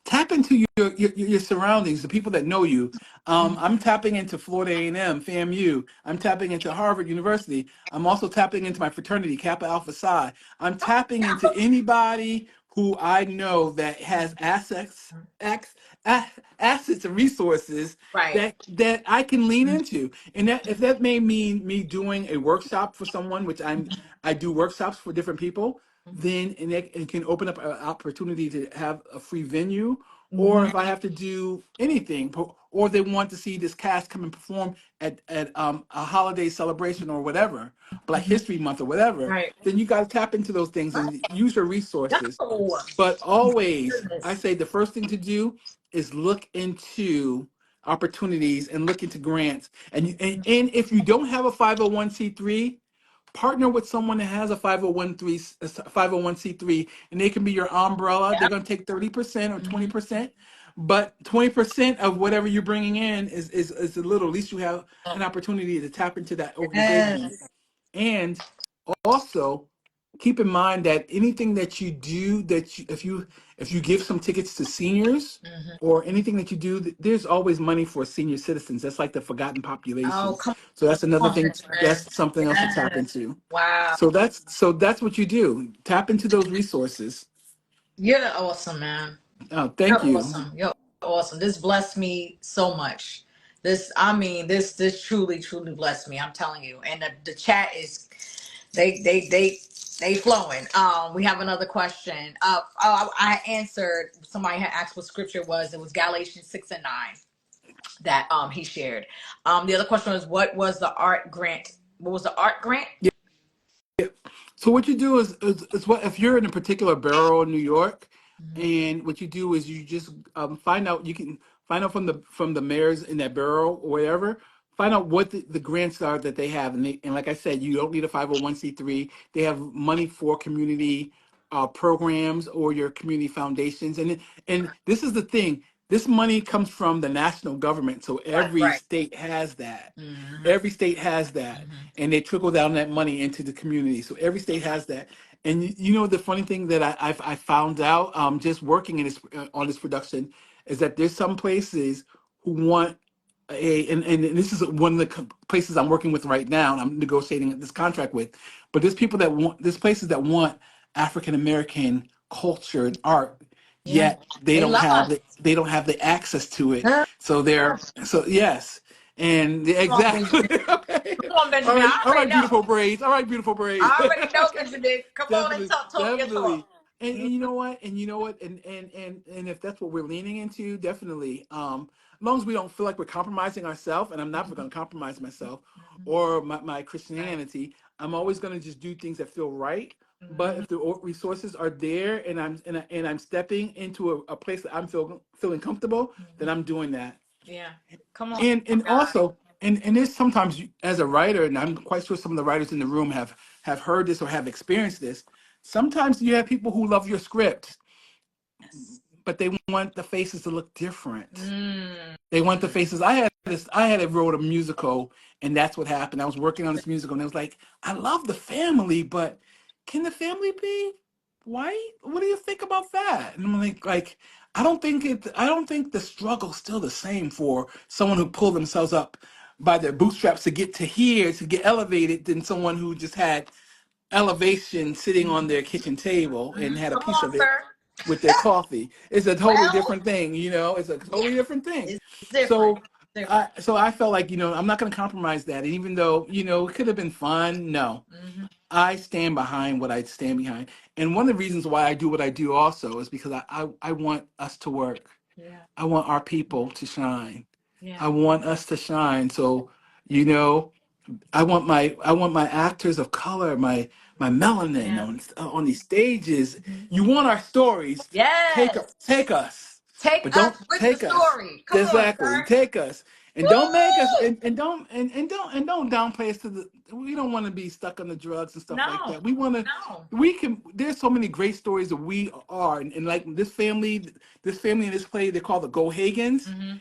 Speaker 2: tap into your surroundings, the people that know you. I'm tapping into Florida A&M, FAMU. I'm tapping into Harvard University. I'm also tapping into my fraternity, Kappa Alpha Psi. I'm tapping into anybody who I know that has assets and resources
Speaker 1: Right.
Speaker 2: that I can lean into. And that if that may mean me doing a workshop for someone, which I do workshops for different people, then it can open up an opportunity to have a free venue. Or
Speaker 1: Mm-hmm.
Speaker 2: if I have to do anything, or they want to see this cast come and perform at a holiday celebration or whatever, Black History Month or whatever,
Speaker 1: Right.
Speaker 2: then you got to tap into those things and use your resources.
Speaker 1: No.
Speaker 2: But always, I
Speaker 1: Goodness.
Speaker 2: say the first thing to do is look into opportunities and look into grants. And if you don't have a 501c3, partner with someone that has a 501c3, and they can be your umbrella. They're
Speaker 1: Yeah.
Speaker 2: going to take 30% or
Speaker 1: Mhm.
Speaker 2: 20%, but 20% of whatever you're bringing in is a little. At least you have an opportunity to tap into that organization.
Speaker 1: Yes.
Speaker 2: And also keep in mind that anything that you do, if you give some tickets to seniors
Speaker 1: Mhm.
Speaker 2: or anything that you do, there's always money for senior citizens. That's like the forgotten
Speaker 1: Oh,
Speaker 2: population.
Speaker 1: come
Speaker 2: So that's another
Speaker 1: on,
Speaker 2: thing.
Speaker 1: Benjamin.
Speaker 2: That's something else to tap
Speaker 1: Yes.
Speaker 2: into.
Speaker 1: Wow.
Speaker 2: So that's what you do. Tap into those resources.
Speaker 1: You're awesome, man.
Speaker 2: Oh, thank
Speaker 1: You're
Speaker 2: you.
Speaker 1: awesome. You're awesome. This blessed me so much. This truly, truly blessed me. I'm telling you. And the chat is they flowing. We have another question. I answered. Somebody had asked what scripture was. It was Galatians 6:9 that he shared. The other question was what was the art grant? What was the art grant?
Speaker 2: Yeah. So what you do is what if you're in a particular borough in New York, and what you do is you just find out. You can find out from the mayors in that borough or whatever. Find out what the grants are that they have, and like I said, you don't need a 501c3. They have money for community programs or your community foundations, and this is the thing. This money comes from the national government, so
Speaker 1: Right,
Speaker 2: every
Speaker 1: right.
Speaker 2: state has that.
Speaker 1: Mm-hmm.
Speaker 2: Every state has that,
Speaker 1: Mm-hmm.
Speaker 2: and they trickle down that money into the community. So every state has that. And you know the funny thing that I found out just working in this on this production is that there's some places who want and this is one of the places I'm working with right now, and I'm negotiating this contract with. But there's places that want African American culture and art,
Speaker 1: Yeah.
Speaker 2: yet they
Speaker 1: They
Speaker 2: don't
Speaker 1: love
Speaker 2: have
Speaker 1: us.
Speaker 2: they don't have the access to it.
Speaker 1: Huh?
Speaker 2: So yes, and
Speaker 1: Come on,
Speaker 2: exactly.
Speaker 1: Benjamin.
Speaker 2: Okay.
Speaker 1: Come on, Benjamin. I
Speaker 2: All
Speaker 1: already
Speaker 2: right,
Speaker 1: know.
Speaker 2: beautiful braids. All right, beautiful braids.
Speaker 1: I already know,
Speaker 2: Okay.
Speaker 1: Benjamin. Come on and
Speaker 2: Definitely,
Speaker 1: talk your
Speaker 2: definitely.
Speaker 1: talk.
Speaker 2: And you know what? And you know what? And if that's what we're leaning into, definitely. As long as we don't feel like we're compromising ourselves, and I'm never going to compromise myself or my
Speaker 1: Right.
Speaker 2: Christianity. I'm always going to just do things that feel right. But
Speaker 1: Mhm.
Speaker 2: if the resources are there, and I'm stepping into a place that I'm feeling comfortable, then I'm doing that.
Speaker 1: Yeah. Come on,
Speaker 2: And
Speaker 1: God.
Speaker 2: also, and there's sometimes as a writer, and I'm quite sure some of the writers in the room have heard this or have experienced this. Sometimes you have people who love your script,
Speaker 1: Yes.
Speaker 2: but they want the faces to look different.
Speaker 1: Mm.
Speaker 2: They want the faces. I had wrote a musical, and that's what happened. I was working on this musical, and it was like, I love the family, but can the family be white? What do you think about that? And I'm like, I don't think the struggle's still the same for someone who pulled themselves up by their bootstraps to get to here, to get elevated, than someone who just had elevation sitting on their kitchen table and had a
Speaker 1: Come
Speaker 2: piece
Speaker 1: on,
Speaker 2: of it
Speaker 1: sir.
Speaker 2: with their coffee. It's a totally
Speaker 1: Well,
Speaker 2: different thing, you know. It's a
Speaker 1: yeah,
Speaker 2: totally different thing.
Speaker 1: it's different.
Speaker 2: So,
Speaker 1: Different.
Speaker 2: I felt like I'm not going to compromise that. And even though it could have been fun, no,
Speaker 1: Hmm.
Speaker 2: I stand behind what I stand behind. And one of the reasons why I do what I do also is because I want us to work.
Speaker 1: Yeah.
Speaker 2: I want our people to shine.
Speaker 1: Yeah.
Speaker 2: I want us to shine. So, you know, I want my actors of color, my melanin
Speaker 1: Yeah.
Speaker 2: on these stages. You want our stories. Take
Speaker 1: Yes.
Speaker 2: us, take us,
Speaker 1: Take
Speaker 2: but
Speaker 1: us
Speaker 2: don't
Speaker 1: with the
Speaker 2: take us.
Speaker 1: story. Come on,
Speaker 2: Exactly,
Speaker 1: sir.
Speaker 2: take us, and don't make us,
Speaker 1: Woo!
Speaker 2: and don't downplay us to the. We don't want to be stuck on the drugs and stuff like
Speaker 1: No.
Speaker 2: that. We want to.
Speaker 1: No.
Speaker 2: We can. There's so many great stories that we are, and like this family in this play, they're called the Gohagans.
Speaker 1: Hmm.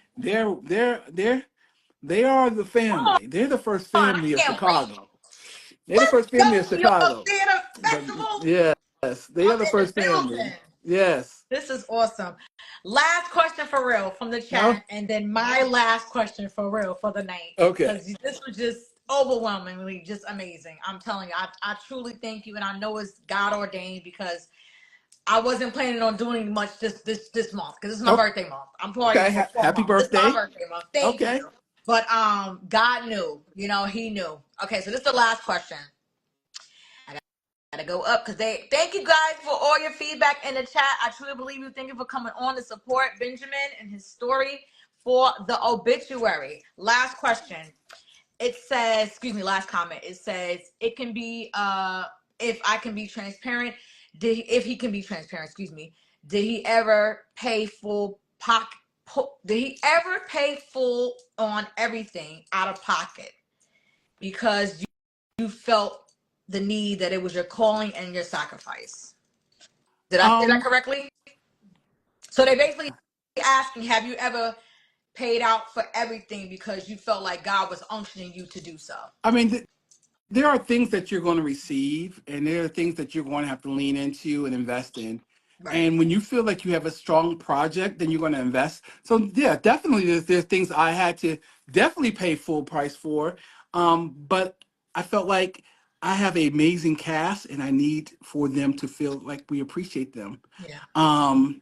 Speaker 2: They are the
Speaker 1: Come
Speaker 2: family. They're the first
Speaker 1: on. I
Speaker 2: family of
Speaker 1: can't wait.
Speaker 2: Chicago. They're the
Speaker 1: Let's
Speaker 2: first family of
Speaker 1: go, New York
Speaker 2: Chicago.
Speaker 1: Theater
Speaker 2: The,
Speaker 1: Festival.
Speaker 2: yes, they
Speaker 1: I'm
Speaker 2: are the
Speaker 1: in the
Speaker 2: first family.
Speaker 1: building.
Speaker 2: Yes.
Speaker 1: This is awesome. Last question for real from the
Speaker 2: Oh,
Speaker 1: chat, and then my last question for real for the night,
Speaker 2: okay.
Speaker 1: because this was just overwhelmingly just amazing. I'm telling you, I truly thank you, and I know it's God ordained because I wasn't planning on doing much this month because this is my birthday month. I'm partying
Speaker 2: Okay.
Speaker 1: for 4
Speaker 2: Happy
Speaker 1: months. This is my
Speaker 2: birthday.
Speaker 1: birthday month. Thank you.
Speaker 2: Okay.
Speaker 1: But God knew, He knew. Okay, so this is the last question. Gotta go up because they thank you guys for all your feedback in the chat. I truly believe you. Thank you for coming on to support Benjamin and his story for the obituary. Last question. It says, excuse me, last comment. It says it can be if I can be transparent, if he can be transparent, excuse me, did he ever pay full pocket did he ever pay full on everything out of pocket? Because you felt the need that it was your calling and your sacrifice. Did I say that
Speaker 2: Um,
Speaker 1: correctly? So they basically asking, have you ever paid out for everything because you felt like God was unctioning you to do so?
Speaker 2: I mean, there are things that you're going to receive, and there are things that you're going to have to lean into and invest in.
Speaker 1: Right.
Speaker 2: And when you feel like you have a strong project, then you're going to invest. So yeah, definitely there's things I had to definitely pay full price for. But I felt like I have an amazing cast, and I need for them to feel like we appreciate them.
Speaker 1: Yeah.
Speaker 2: Um,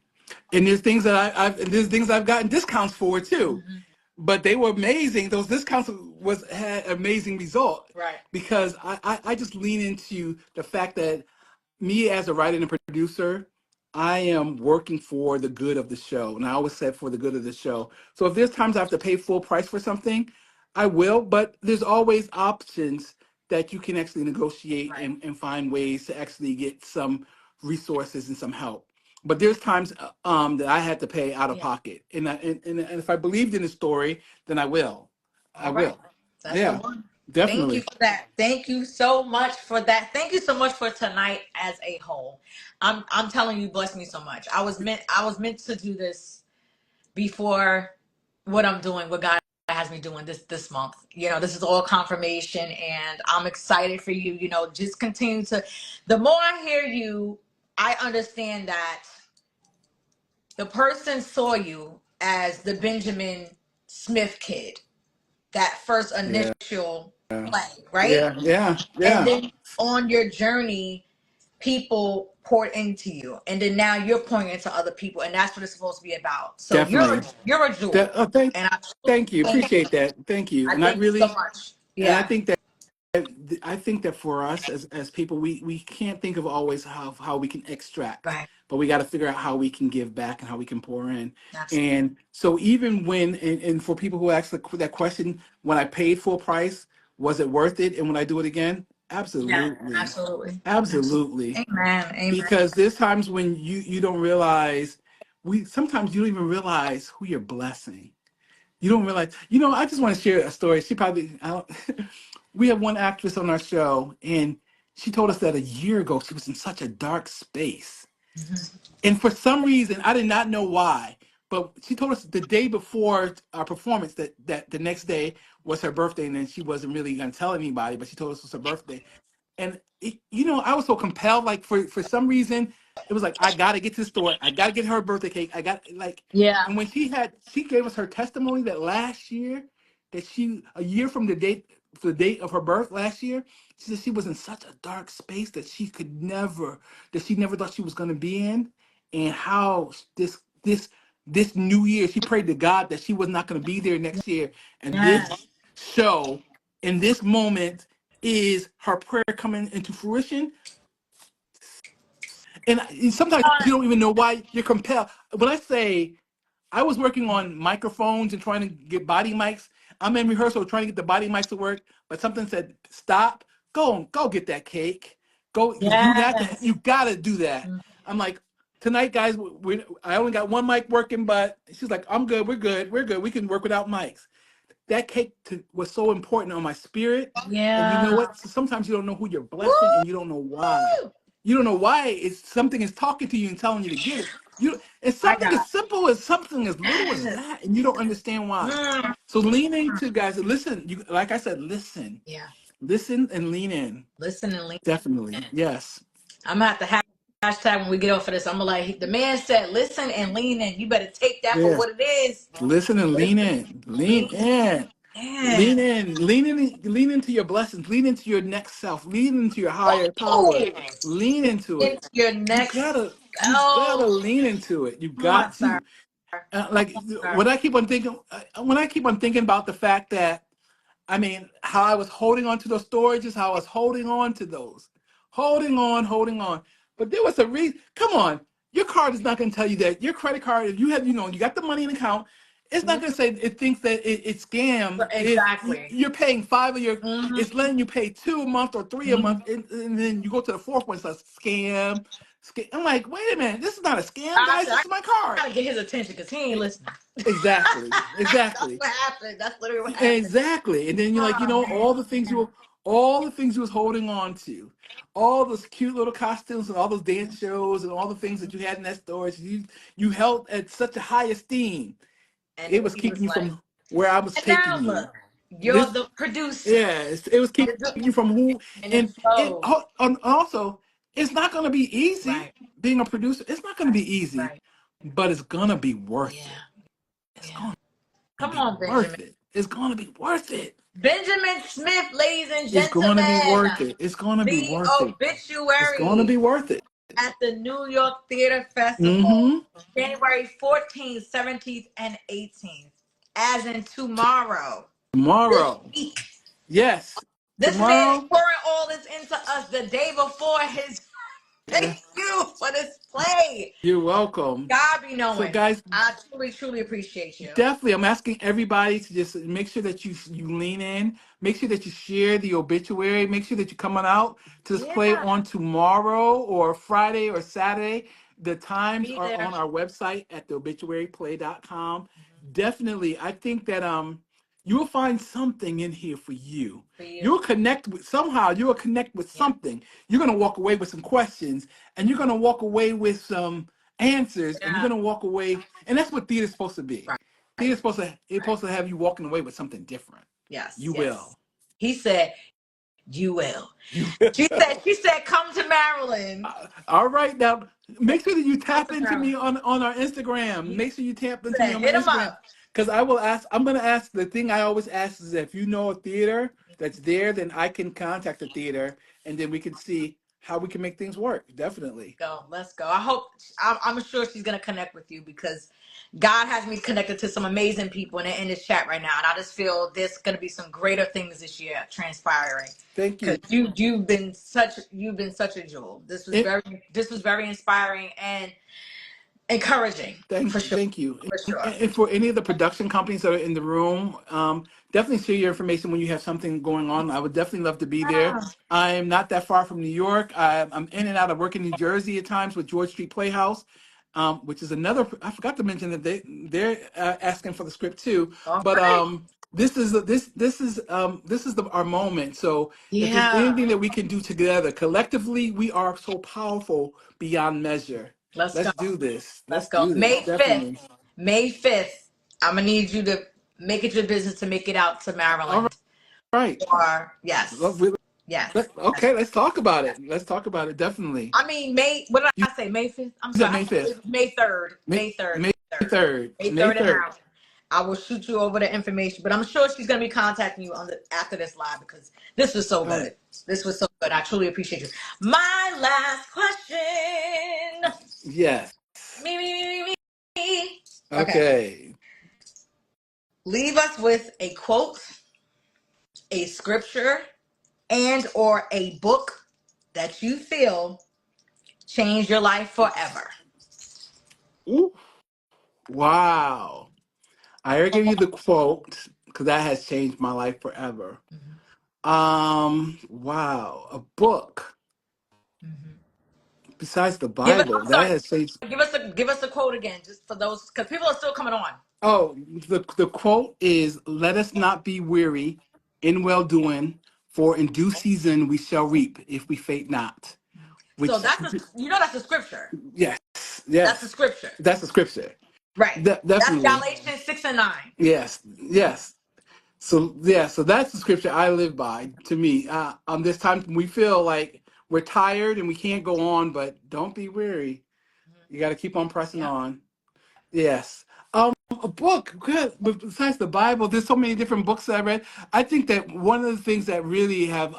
Speaker 2: and there's things I've gotten discounts for too,
Speaker 1: Hmm.
Speaker 2: but they were amazing. Those discounts had amazing result
Speaker 1: Right.
Speaker 2: because I just lean into the fact that me as a writer and producer, I am working for the good of the show. And I always said for the good of the show. So if there's times I have to pay full price for something, I will, but there's always options that you can actually negotiate
Speaker 1: Right.
Speaker 2: and find ways to actually get some resources and some help. But there's times that I had to pay out of
Speaker 1: Yeah.
Speaker 2: pocket. And if I believed in the story, then I will. I
Speaker 1: All right.
Speaker 2: will.
Speaker 1: That's the
Speaker 2: Yeah,
Speaker 1: one. Thank you
Speaker 2: definitely.
Speaker 1: for that. Thank you so much for that. Thank you so much for tonight as a whole. I'm telling you, bless me so much. I was meant to do this before what I'm doing, what God has me doing this month. This is all confirmation, and I'm excited for you. Just continue to. The more I hear you, I understand that the person saw you as the Benjamin Smith kid. that first
Speaker 2: Yeah.
Speaker 1: initial play, right?
Speaker 2: Yeah. Yeah.
Speaker 1: And
Speaker 2: Yeah.
Speaker 1: then on your journey, people poured into you, and then now you're pouring into other people, and that's what it's supposed to be about. So
Speaker 2: Definitely.
Speaker 1: you're a jewel,
Speaker 2: Oh,
Speaker 1: and
Speaker 2: thank you. Appreciate that. Thank you.
Speaker 1: I
Speaker 2: And I
Speaker 1: thank you so
Speaker 2: really,
Speaker 1: much.
Speaker 2: and
Speaker 1: Yeah,
Speaker 2: I think that for us as people, we can't think of always how we can extract,
Speaker 1: right.
Speaker 2: but we got to figure out how we can give back and how we can pour in.
Speaker 1: Absolutely.
Speaker 2: And so even when, and for people who ask that question, when I paid full price, was it worth it? And when I do it again,
Speaker 1: Yeah,
Speaker 2: absolutely,
Speaker 1: absolutely.
Speaker 2: absolutely.
Speaker 1: Amen. Amen.
Speaker 2: Because there's times when you don't realize, sometimes you don't even realize who you're blessing. You don't realize, I just want to share a story. She probably, I don't, we have one actress on our show, and she told us that a year ago she was in such a dark space. And for some reason, I did not know why, but she told us the day before our performance that the next day was her birthday, and then she wasn't really going to tell anybody, but she told us it was her birthday. And I was so compelled, like for some reason, it was like I got to get to the store, I got to get her a birthday cake, I got like,
Speaker 1: Yeah.
Speaker 2: and when she gave us her testimony that last year, that she a year from the date of her birth last year, she said she was in such a dark space that she never thought she was going to be in, and how this new year she prayed to God that she was not going to be there next year, and this
Speaker 1: Yes.
Speaker 2: show in this moment is her prayer coming into fruition. And sometimes you don't even know why you're compelled. When I say I was working on microphones and trying to get body mics, I'm in rehearsal trying to get the body mics to work, but something said, stop, go get that cake. Go, because
Speaker 1: Yes.
Speaker 2: you gotta do that. I'm like, tonight, guys, I only got one mic working, but she's like, I'm good, we're good. We can work without mics. That was so important on my spirit. And you know
Speaker 1: Yeah.
Speaker 2: what? So sometimes you don't know who you're blessing,
Speaker 1: Woo!
Speaker 2: and you don't know why. You don't know why it's something is talking to you and telling you to give it. It's
Speaker 1: My
Speaker 2: something
Speaker 1: God.
Speaker 2: as simple as something as little as
Speaker 1: Yes.
Speaker 2: that, and you don't understand why.
Speaker 1: Mm.
Speaker 2: So lean into, guys. Listen. Like I said,
Speaker 1: Yeah.
Speaker 2: listen, and lean in.
Speaker 1: Listen and lean.
Speaker 2: Definitely, yes.
Speaker 1: I'm gonna have to hashtag when we get off of this. I'm gonna like the man said, listen and lean in. You better take that for
Speaker 2: Yeah.
Speaker 1: what it is.
Speaker 2: Listen and lean
Speaker 1: Listen,
Speaker 2: in. Lean
Speaker 1: lean
Speaker 2: in.
Speaker 1: in.
Speaker 2: Lean into your blessings. Lean into your next self. Lean into your higher power.
Speaker 1: Ooh,
Speaker 2: Lean into it.
Speaker 1: into your
Speaker 2: You
Speaker 1: next.
Speaker 2: gotta, you gotta
Speaker 1: Oh,
Speaker 2: lean into it. You
Speaker 1: come on,
Speaker 2: got
Speaker 1: sir.
Speaker 2: to. Like
Speaker 1: Sir.
Speaker 2: when I keep on thinking, when I keep on thinking about the fact that, I mean, how I was holding on to those storages, how I was holding on to those, holding on. But there was a reason. Come on, your card is not going to tell you that your credit card. If you have, you got the money in the account. It's not going to say it thinks that it's scam if
Speaker 1: Exactly.
Speaker 2: you're paying five of your.
Speaker 1: Mm-hmm.
Speaker 2: It's letting you pay two a month or three a
Speaker 1: Mm-hmm.
Speaker 2: month, and then you go to the fourth one. It's like scam. I'm like, wait a minute, this is not a scam,
Speaker 1: I
Speaker 2: guys.
Speaker 1: said
Speaker 2: This is my card.
Speaker 1: I gotta get his attention because he ain't listening.
Speaker 2: Exactly,
Speaker 1: That's
Speaker 2: exactly.
Speaker 1: what happened. That's literally what happened.
Speaker 2: Exactly. And then you're like,
Speaker 1: Oh man.
Speaker 2: all the things you was holding on to, all those cute little costumes and all those dance shows and all the things that you had in that storage, you held at such a high esteem.
Speaker 1: And
Speaker 2: It
Speaker 1: then
Speaker 2: was
Speaker 1: he
Speaker 2: keeping
Speaker 1: was
Speaker 2: you
Speaker 1: like,
Speaker 2: from where I was
Speaker 1: and
Speaker 2: taking
Speaker 1: now
Speaker 2: you.
Speaker 1: look, you're
Speaker 2: This,
Speaker 1: the producer.
Speaker 2: yeah, it was keeping
Speaker 1: You're the,
Speaker 2: you from who,
Speaker 1: and it
Speaker 2: and
Speaker 1: showed.
Speaker 2: and also, it's not going to be easy
Speaker 1: Right.
Speaker 2: being a producer. It's not going to be easy,
Speaker 1: Right.
Speaker 2: but it's going to be worth
Speaker 1: Yeah.
Speaker 2: it. It's
Speaker 1: Yeah.
Speaker 2: going to
Speaker 1: Come
Speaker 2: be
Speaker 1: on, Benjamin.
Speaker 2: worth it. It's going to be worth it.
Speaker 1: Benjamin Smith, ladies and
Speaker 2: It's going to be
Speaker 1: gentlemen.
Speaker 2: worth it. It's going to be
Speaker 1: The
Speaker 2: worth it. It's going to
Speaker 1: Obituary
Speaker 2: be worth it.
Speaker 1: at the New York Theater Festival,
Speaker 2: Mm-hmm.
Speaker 1: January 14th, 17th, and 18th. As in tomorrow. This
Speaker 2: Tomorrow.
Speaker 1: week.
Speaker 2: Yes.
Speaker 1: This man is
Speaker 2: Tomorrow.
Speaker 1: pouring all this into us the day before his
Speaker 2: Yeah.
Speaker 1: thank you for this play.
Speaker 2: You're welcome.
Speaker 1: God be
Speaker 2: So,
Speaker 1: knowing.
Speaker 2: guys,
Speaker 1: I truly, truly appreciate you.
Speaker 2: definitely, I'm asking everybody to just make sure that you lean in. Make sure that you share the obituary. Make sure that you're coming out to this
Speaker 1: Yeah.
Speaker 2: play on tomorrow or Friday or Saturday. The times
Speaker 1: Be
Speaker 2: are
Speaker 1: there.
Speaker 2: on our website at theobituaryplay.com. Definitely, I think that you will find something in here for you.
Speaker 1: For you.
Speaker 2: You'll connect with somehow. You will connect with
Speaker 1: Yeah.
Speaker 2: something. You're gonna walk away with some questions, and you're gonna walk away with some answers, and you're
Speaker 1: Yeah.
Speaker 2: gonna walk away, and that's what theater's supposed to be.
Speaker 1: Right.
Speaker 2: Theater's supposed to
Speaker 1: Right.
Speaker 2: have you walking away with something different.
Speaker 1: Yes.
Speaker 2: You
Speaker 1: Yes.
Speaker 2: will.
Speaker 1: He said, You will.
Speaker 2: You.
Speaker 1: She said, come to Maryland.
Speaker 2: All right, now make sure that you
Speaker 1: Come
Speaker 2: tap
Speaker 1: to
Speaker 2: into
Speaker 1: Maryland.
Speaker 2: me on our Instagram.
Speaker 1: He
Speaker 2: Make sure you tap into me
Speaker 1: said,
Speaker 2: on my
Speaker 1: hit him
Speaker 2: Instagram
Speaker 1: up.
Speaker 2: because I will ask. I'm going to ask. The thing I always ask is if you know a theater that's there, then I can contact the theater and then we can see how we can make things work. Definitely.
Speaker 1: Go. Let's go. I'm sure she's gonna connect with you because God has me connected to some amazing people in this chat right now, and I just feel there's gonna be some greater things this year transpiring.
Speaker 2: Thank
Speaker 1: Because
Speaker 2: you.
Speaker 1: you've been such a jewel.
Speaker 2: It,
Speaker 1: This was very inspiring and encouraging for sure.
Speaker 2: thank you.
Speaker 1: For sure.
Speaker 2: And for any of the production companies that are in the room, definitely share your information when you have something going on. I would definitely love to be there.
Speaker 1: Ah,
Speaker 2: I'm not that far from New York. I'm in and out of work in New Jersey at times with George Street Playhouse, which is another. I forgot to mention that they're asking for the script too.
Speaker 1: all
Speaker 2: But
Speaker 1: right.
Speaker 2: this is our moment. So if there's
Speaker 1: Yeah.
Speaker 2: anything that we can do together collectively, we are so powerful beyond measure.
Speaker 1: Let's go.
Speaker 2: Let's do this.
Speaker 1: Let's
Speaker 2: Let's
Speaker 1: go.
Speaker 2: do this.
Speaker 1: May 5th.
Speaker 2: Definitely.
Speaker 1: May 5th. I'm gonna need you to make it your business to make it out to
Speaker 2: All
Speaker 1: Maryland.
Speaker 2: right.
Speaker 1: Or
Speaker 2: Well,
Speaker 1: yes. Yes. Yes.
Speaker 2: okay, let's talk about it. Let's talk about it. Definitely.
Speaker 1: I mean, What did
Speaker 2: You
Speaker 1: I say? May 5th? I'm
Speaker 2: said
Speaker 1: sorry.
Speaker 2: May 5th.
Speaker 1: May 3rd.
Speaker 2: May,
Speaker 1: May 3rd.
Speaker 2: May 3rd.
Speaker 1: May
Speaker 2: May
Speaker 1: 3rd in
Speaker 2: 3rd.
Speaker 1: Maryland. I will shoot you over the information, but I'm sure she's going to be contacting you after this live because this was so
Speaker 2: All right.
Speaker 1: good. This was so good. I truly appreciate you. My last question.
Speaker 2: Yes.
Speaker 1: Me. Okay.
Speaker 2: Okay.
Speaker 1: Leave us with a quote, a scripture, and or a book that you feel changed your life forever.
Speaker 2: Ooh, wow. I already gave you the quote because that has changed my life forever.
Speaker 1: Mhm.
Speaker 2: Wow. A book
Speaker 1: Mhm.
Speaker 2: besides the
Speaker 1: Give it.
Speaker 2: Bible
Speaker 1: I'm
Speaker 2: that
Speaker 1: sorry.
Speaker 2: has changed.
Speaker 1: Give us the quote again, just for those, because people are still coming on.
Speaker 2: Oh, the quote is, "Let us not be weary in well doing, for in due season we shall reap if we faint not."
Speaker 1: So
Speaker 2: Which,
Speaker 1: that's a scripture.
Speaker 2: yes,
Speaker 1: That's the
Speaker 2: yes,
Speaker 1: scripture,
Speaker 2: that's the scripture.
Speaker 1: right? That's
Speaker 2: Definitely,
Speaker 1: Galatians 6 and 9.
Speaker 2: yes, yes. So yeah, so that's the scripture I live by. To me, this time we feel like we're tired and we can't go on, but don't be weary.
Speaker 1: Mhm.
Speaker 2: You got to keep on pressing
Speaker 1: Yep.
Speaker 2: on. Yes. A book. Good. But besides the Bible, there's so many different books that I read. I think that one of the things that really have,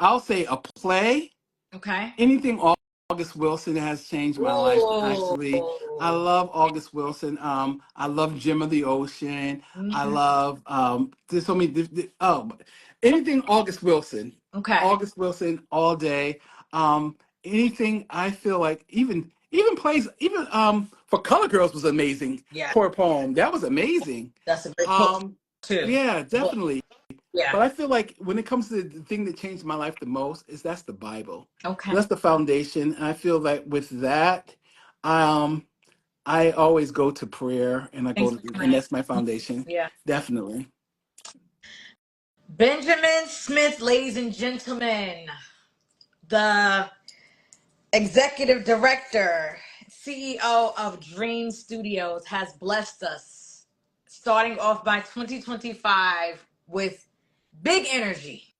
Speaker 2: I'll say, a play.
Speaker 1: Okay.
Speaker 2: Anything August Wilson has changed my life.
Speaker 1: Ooh.
Speaker 2: Actually, I love August Wilson. I love Jim of the Ocean. I
Speaker 1: Mhm.
Speaker 2: love there's so many. Anything August Wilson.
Speaker 1: Okay.
Speaker 2: August Wilson all day. Anything I feel like even plays even for Color Girls was amazing.
Speaker 1: Yeah,
Speaker 2: Core poem that was amazing.
Speaker 1: that's a great quote
Speaker 2: Um,
Speaker 1: too.
Speaker 2: yeah,
Speaker 1: Book.
Speaker 2: definitely.
Speaker 1: Yeah.
Speaker 2: But I feel like when it comes to the thing that changed my life the most is that's the Bible. So
Speaker 1: Okay.
Speaker 2: that's the foundation. And I feel like with that, um, I always go to prayer and
Speaker 1: Thanks for
Speaker 2: and
Speaker 1: coming
Speaker 2: that's my
Speaker 1: in.
Speaker 2: foundation.
Speaker 1: Yeah.
Speaker 2: Definitely.
Speaker 1: Benjamin Smith, ladies and gentlemen, the executive director, CEO of Dream Studios, has blessed us starting off by 2025 with big energy.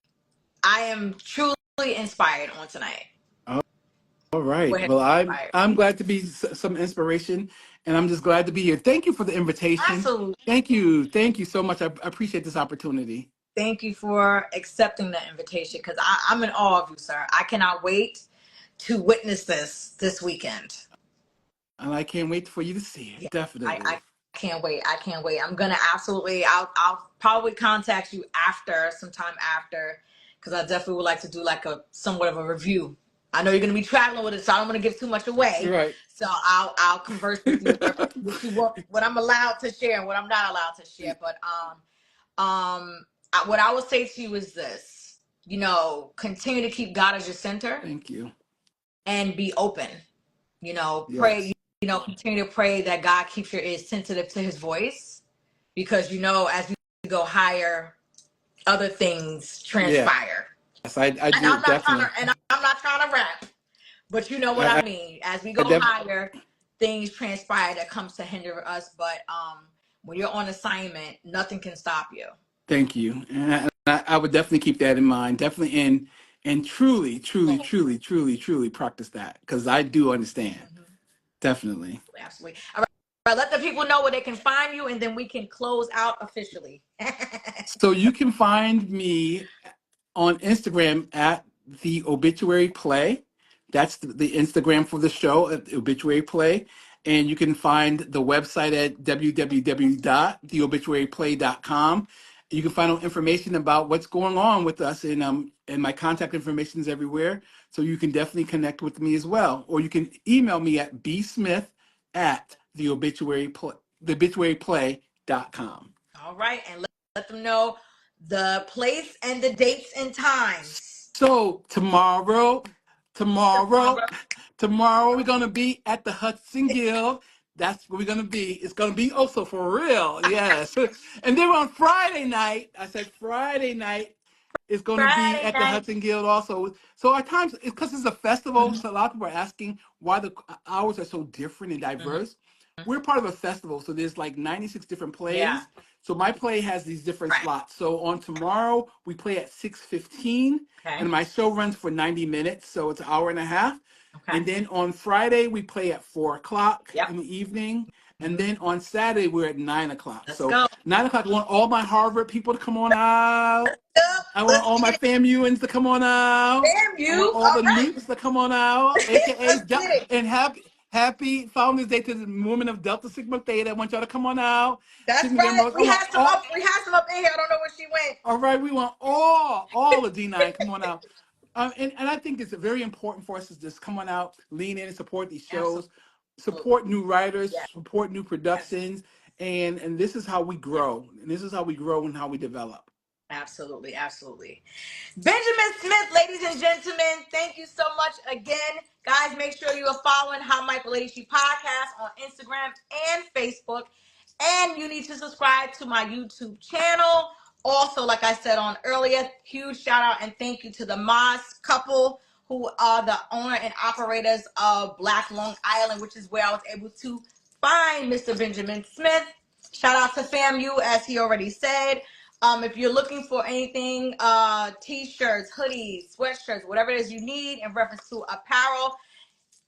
Speaker 1: I am truly inspired on tonight.
Speaker 2: All right.
Speaker 1: We're
Speaker 2: Well,
Speaker 1: inspired.
Speaker 2: I'm glad to be some inspiration, and I'm just glad to be here. Thank you for the invitation.
Speaker 1: Absolutely.
Speaker 2: Thank you so much. I appreciate this opportunity,
Speaker 1: Thank you for accepting the invitation because I'm in awe of you, sir. I cannot wait to witness this weekend.
Speaker 2: and I can't wait for you to see
Speaker 1: Yeah,
Speaker 2: it.
Speaker 1: I
Speaker 2: Definitely.
Speaker 1: can't wait. I can't wait. I'm gonna absolutely. I'll probably contact you sometime after, because I definitely would like to do like a somewhat of a review. I know you're gonna be traveling with it, so I don't want to give too much away.
Speaker 2: Right.
Speaker 1: So I'll converse with you what I'm allowed to share and what I'm not allowed to share. But what I would say to you is this: continue to keep God as your center
Speaker 2: Thank you.
Speaker 1: and be open. Pray.
Speaker 2: Yes.
Speaker 1: Continue to pray that God keeps your ears sensitive to His voice, because as we go higher, other things
Speaker 2: Yes,
Speaker 1: transpire.
Speaker 2: I
Speaker 1: And
Speaker 2: do definitely.
Speaker 1: I'm not trying to rap, but you know what I
Speaker 2: I,
Speaker 1: mean. As we
Speaker 2: I
Speaker 1: go
Speaker 2: def-
Speaker 1: higher, things transpire that comes to hinder us. But when you're on assignment, nothing can stop you.
Speaker 2: Thank you. And I would definitely keep that in mind. Definitely and truly, truly, truly, truly, truly practice that because I do understand. Definitely.
Speaker 1: Absolutely. All right, let the people know where they can find you, and then we can close out officially.
Speaker 2: So you can find me on Instagram at the Obituary Play. That's the Instagram for the show at the Obituary Play. And you can find the website at www.theobituaryplay.com. You can find out information about what's going on with us, and my contact information is everywhere. So you can definitely connect with me as well. Or you can email me at bsmith at theobituaryplay.com.
Speaker 1: All right, and let them know the place and the dates and times.
Speaker 2: So tomorrow,
Speaker 1: Tomorrow.
Speaker 2: tomorrow we're gonna be at the Hudson Guild. That's where we're gonna be. It's gonna be also for real, yes. And then on Friday night, I said Friday night is gonna be
Speaker 1: Friday
Speaker 2: at the
Speaker 1: night.
Speaker 2: Hudson Guild also. So our times, because it's a festival,
Speaker 1: Mhm.
Speaker 2: so a lot of people are asking why the hours are so different and
Speaker 1: Mhm.
Speaker 2: diverse. We're part of a festival, so there's like 96 different
Speaker 1: Yeah.
Speaker 2: plays. So my play has these different
Speaker 1: Right.
Speaker 2: slots. So on tomorrow we play at 6:15,
Speaker 1: Okay.
Speaker 2: and my show runs for 90 minutes, so it's an hour and a half.
Speaker 1: Okay.
Speaker 2: And then on Friday we play at 4 o'clock
Speaker 1: Yep.
Speaker 2: in the evening. And
Speaker 1: Mhm.
Speaker 2: then on Saturday we're at 9 o'clock.
Speaker 1: Let's
Speaker 2: So
Speaker 1: go.
Speaker 2: 9 o'clock, I want all my Harvard people to come on out. I want
Speaker 1: Let's
Speaker 2: all my
Speaker 1: get it.
Speaker 2: FAMUans to come on out.
Speaker 1: Damn
Speaker 2: I want
Speaker 1: you.
Speaker 2: all
Speaker 1: All
Speaker 2: the
Speaker 1: right.
Speaker 2: Newts to come on out, aka
Speaker 1: Let's get it.
Speaker 2: and happy Founders Day to the women of Delta Sigma Theta. I want y'all to come on out.
Speaker 1: That's
Speaker 2: Sigma
Speaker 1: right.
Speaker 2: Gamma. I want all.
Speaker 1: We had some up in here. I don't know where she went.
Speaker 2: All right, we want all the D9 come on out. And I think it's very important for us to just come on out, lean in and support these
Speaker 1: Absolutely.
Speaker 2: shows, support new writers,
Speaker 1: Yes.
Speaker 2: support new
Speaker 1: Yes.
Speaker 2: productions, and this is how we
Speaker 1: Yes.
Speaker 2: grow. And this is how we grow and how we develop.
Speaker 1: Absolutely. Absolutely. Benjamin Smith, ladies and gentlemen, thank you so much again. Guys, make sure you are following How Michael Lady She podcast on Instagram and Facebook. And you need to subscribe to my YouTube channel. Also, like I said on earlier, huge shout out and thank you to the Moss couple who are the owner and operators of Black Long Island, which is where I was able to find Mr. Benjamin Smith. Shout out to FAMU, as he already said. If you're looking for anything, t-shirts, hoodies, sweatshirts, whatever it is you need in reference to apparel,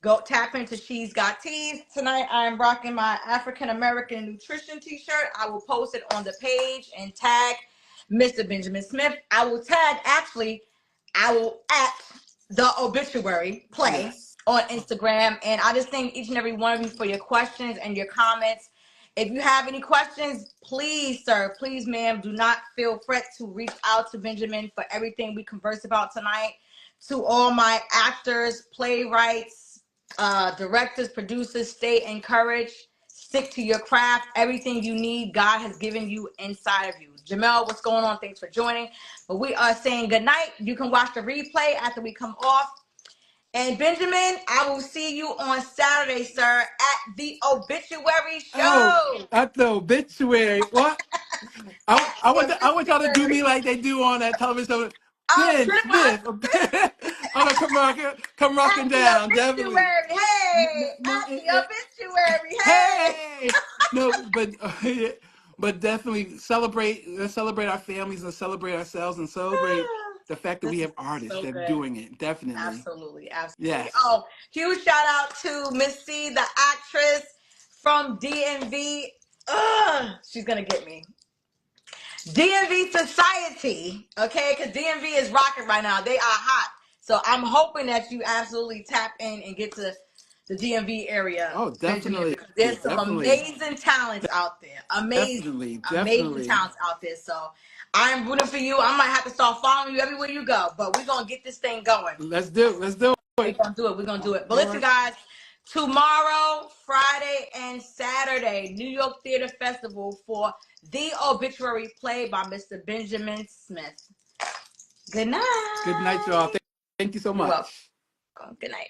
Speaker 1: go tap into She's Got Tees. Tonight I'm rocking my African American nutrition t-shirt. I will post it on the page and tag Mr. Benjamin Smith. I will at the Obituary Play
Speaker 2: Yes.
Speaker 1: on Instagram. And I just thank each and every one of you for your questions and your comments. If you have any questions, please, sir, please, ma'am, do not feel fret to reach out to Benjamin for everything we conversed about tonight. To all my actors, playwrights, directors, producers, stay encouraged. Stick to your craft. Everything you need, God has given you inside of you. Jamel, what's going on? Thanks for joining. But we are saying good night. You can watch the replay after we come off. And Benjamin, I will see you on Saturday, sir, at the Obituary
Speaker 2: Oh,
Speaker 1: Show.
Speaker 2: at the Obituary. What?
Speaker 1: At the
Speaker 2: I want y'all to do me
Speaker 1: Obituary.
Speaker 2: like they do on that television show.
Speaker 1: Oh,
Speaker 2: Ben
Speaker 1: Jennifer,
Speaker 2: Smith. I'm gonna come rocking
Speaker 1: at the
Speaker 2: down, definitely.
Speaker 1: Obituary. Hey,
Speaker 2: No,
Speaker 1: at the Obituary. Hey.
Speaker 2: hey, no, but definitely celebrate. Let's celebrate our families and celebrate ourselves and celebrate the fact that we
Speaker 1: This is
Speaker 2: have artists
Speaker 1: so
Speaker 2: that are
Speaker 1: good.
Speaker 2: doing it. Definitely,
Speaker 1: Absolutely, absolutely.
Speaker 2: yes.
Speaker 1: Oh, huge shout out to Miss C, the actress from DMV. Ugh, she's gonna get me. DMV Society, okay? Because DMV is rocking right now. They are hot. So I'm hoping that you absolutely tap in and get to the DMV area,
Speaker 2: Oh,
Speaker 1: Benjamin,
Speaker 2: definitely,
Speaker 1: because there's some
Speaker 2: definitely,
Speaker 1: amazing talents out there. Amazing,
Speaker 2: definitely,
Speaker 1: amazing
Speaker 2: definitely.
Speaker 1: talents out there. So I'm rooting for you. I might have to start following you everywhere you go, but we're going to get this thing going.
Speaker 2: Let's do
Speaker 1: We're
Speaker 2: it.
Speaker 1: going to do it. We're going to do it. But
Speaker 2: All
Speaker 1: listen,
Speaker 2: right.
Speaker 1: guys, tomorrow, Friday, and Saturday, New York Theater Festival for The Obituary Play by Mr. Benjamin Smith. Good
Speaker 2: Good night, y'all.
Speaker 1: night.
Speaker 2: Thank you so
Speaker 1: You're welcome.
Speaker 2: much.
Speaker 1: Good night.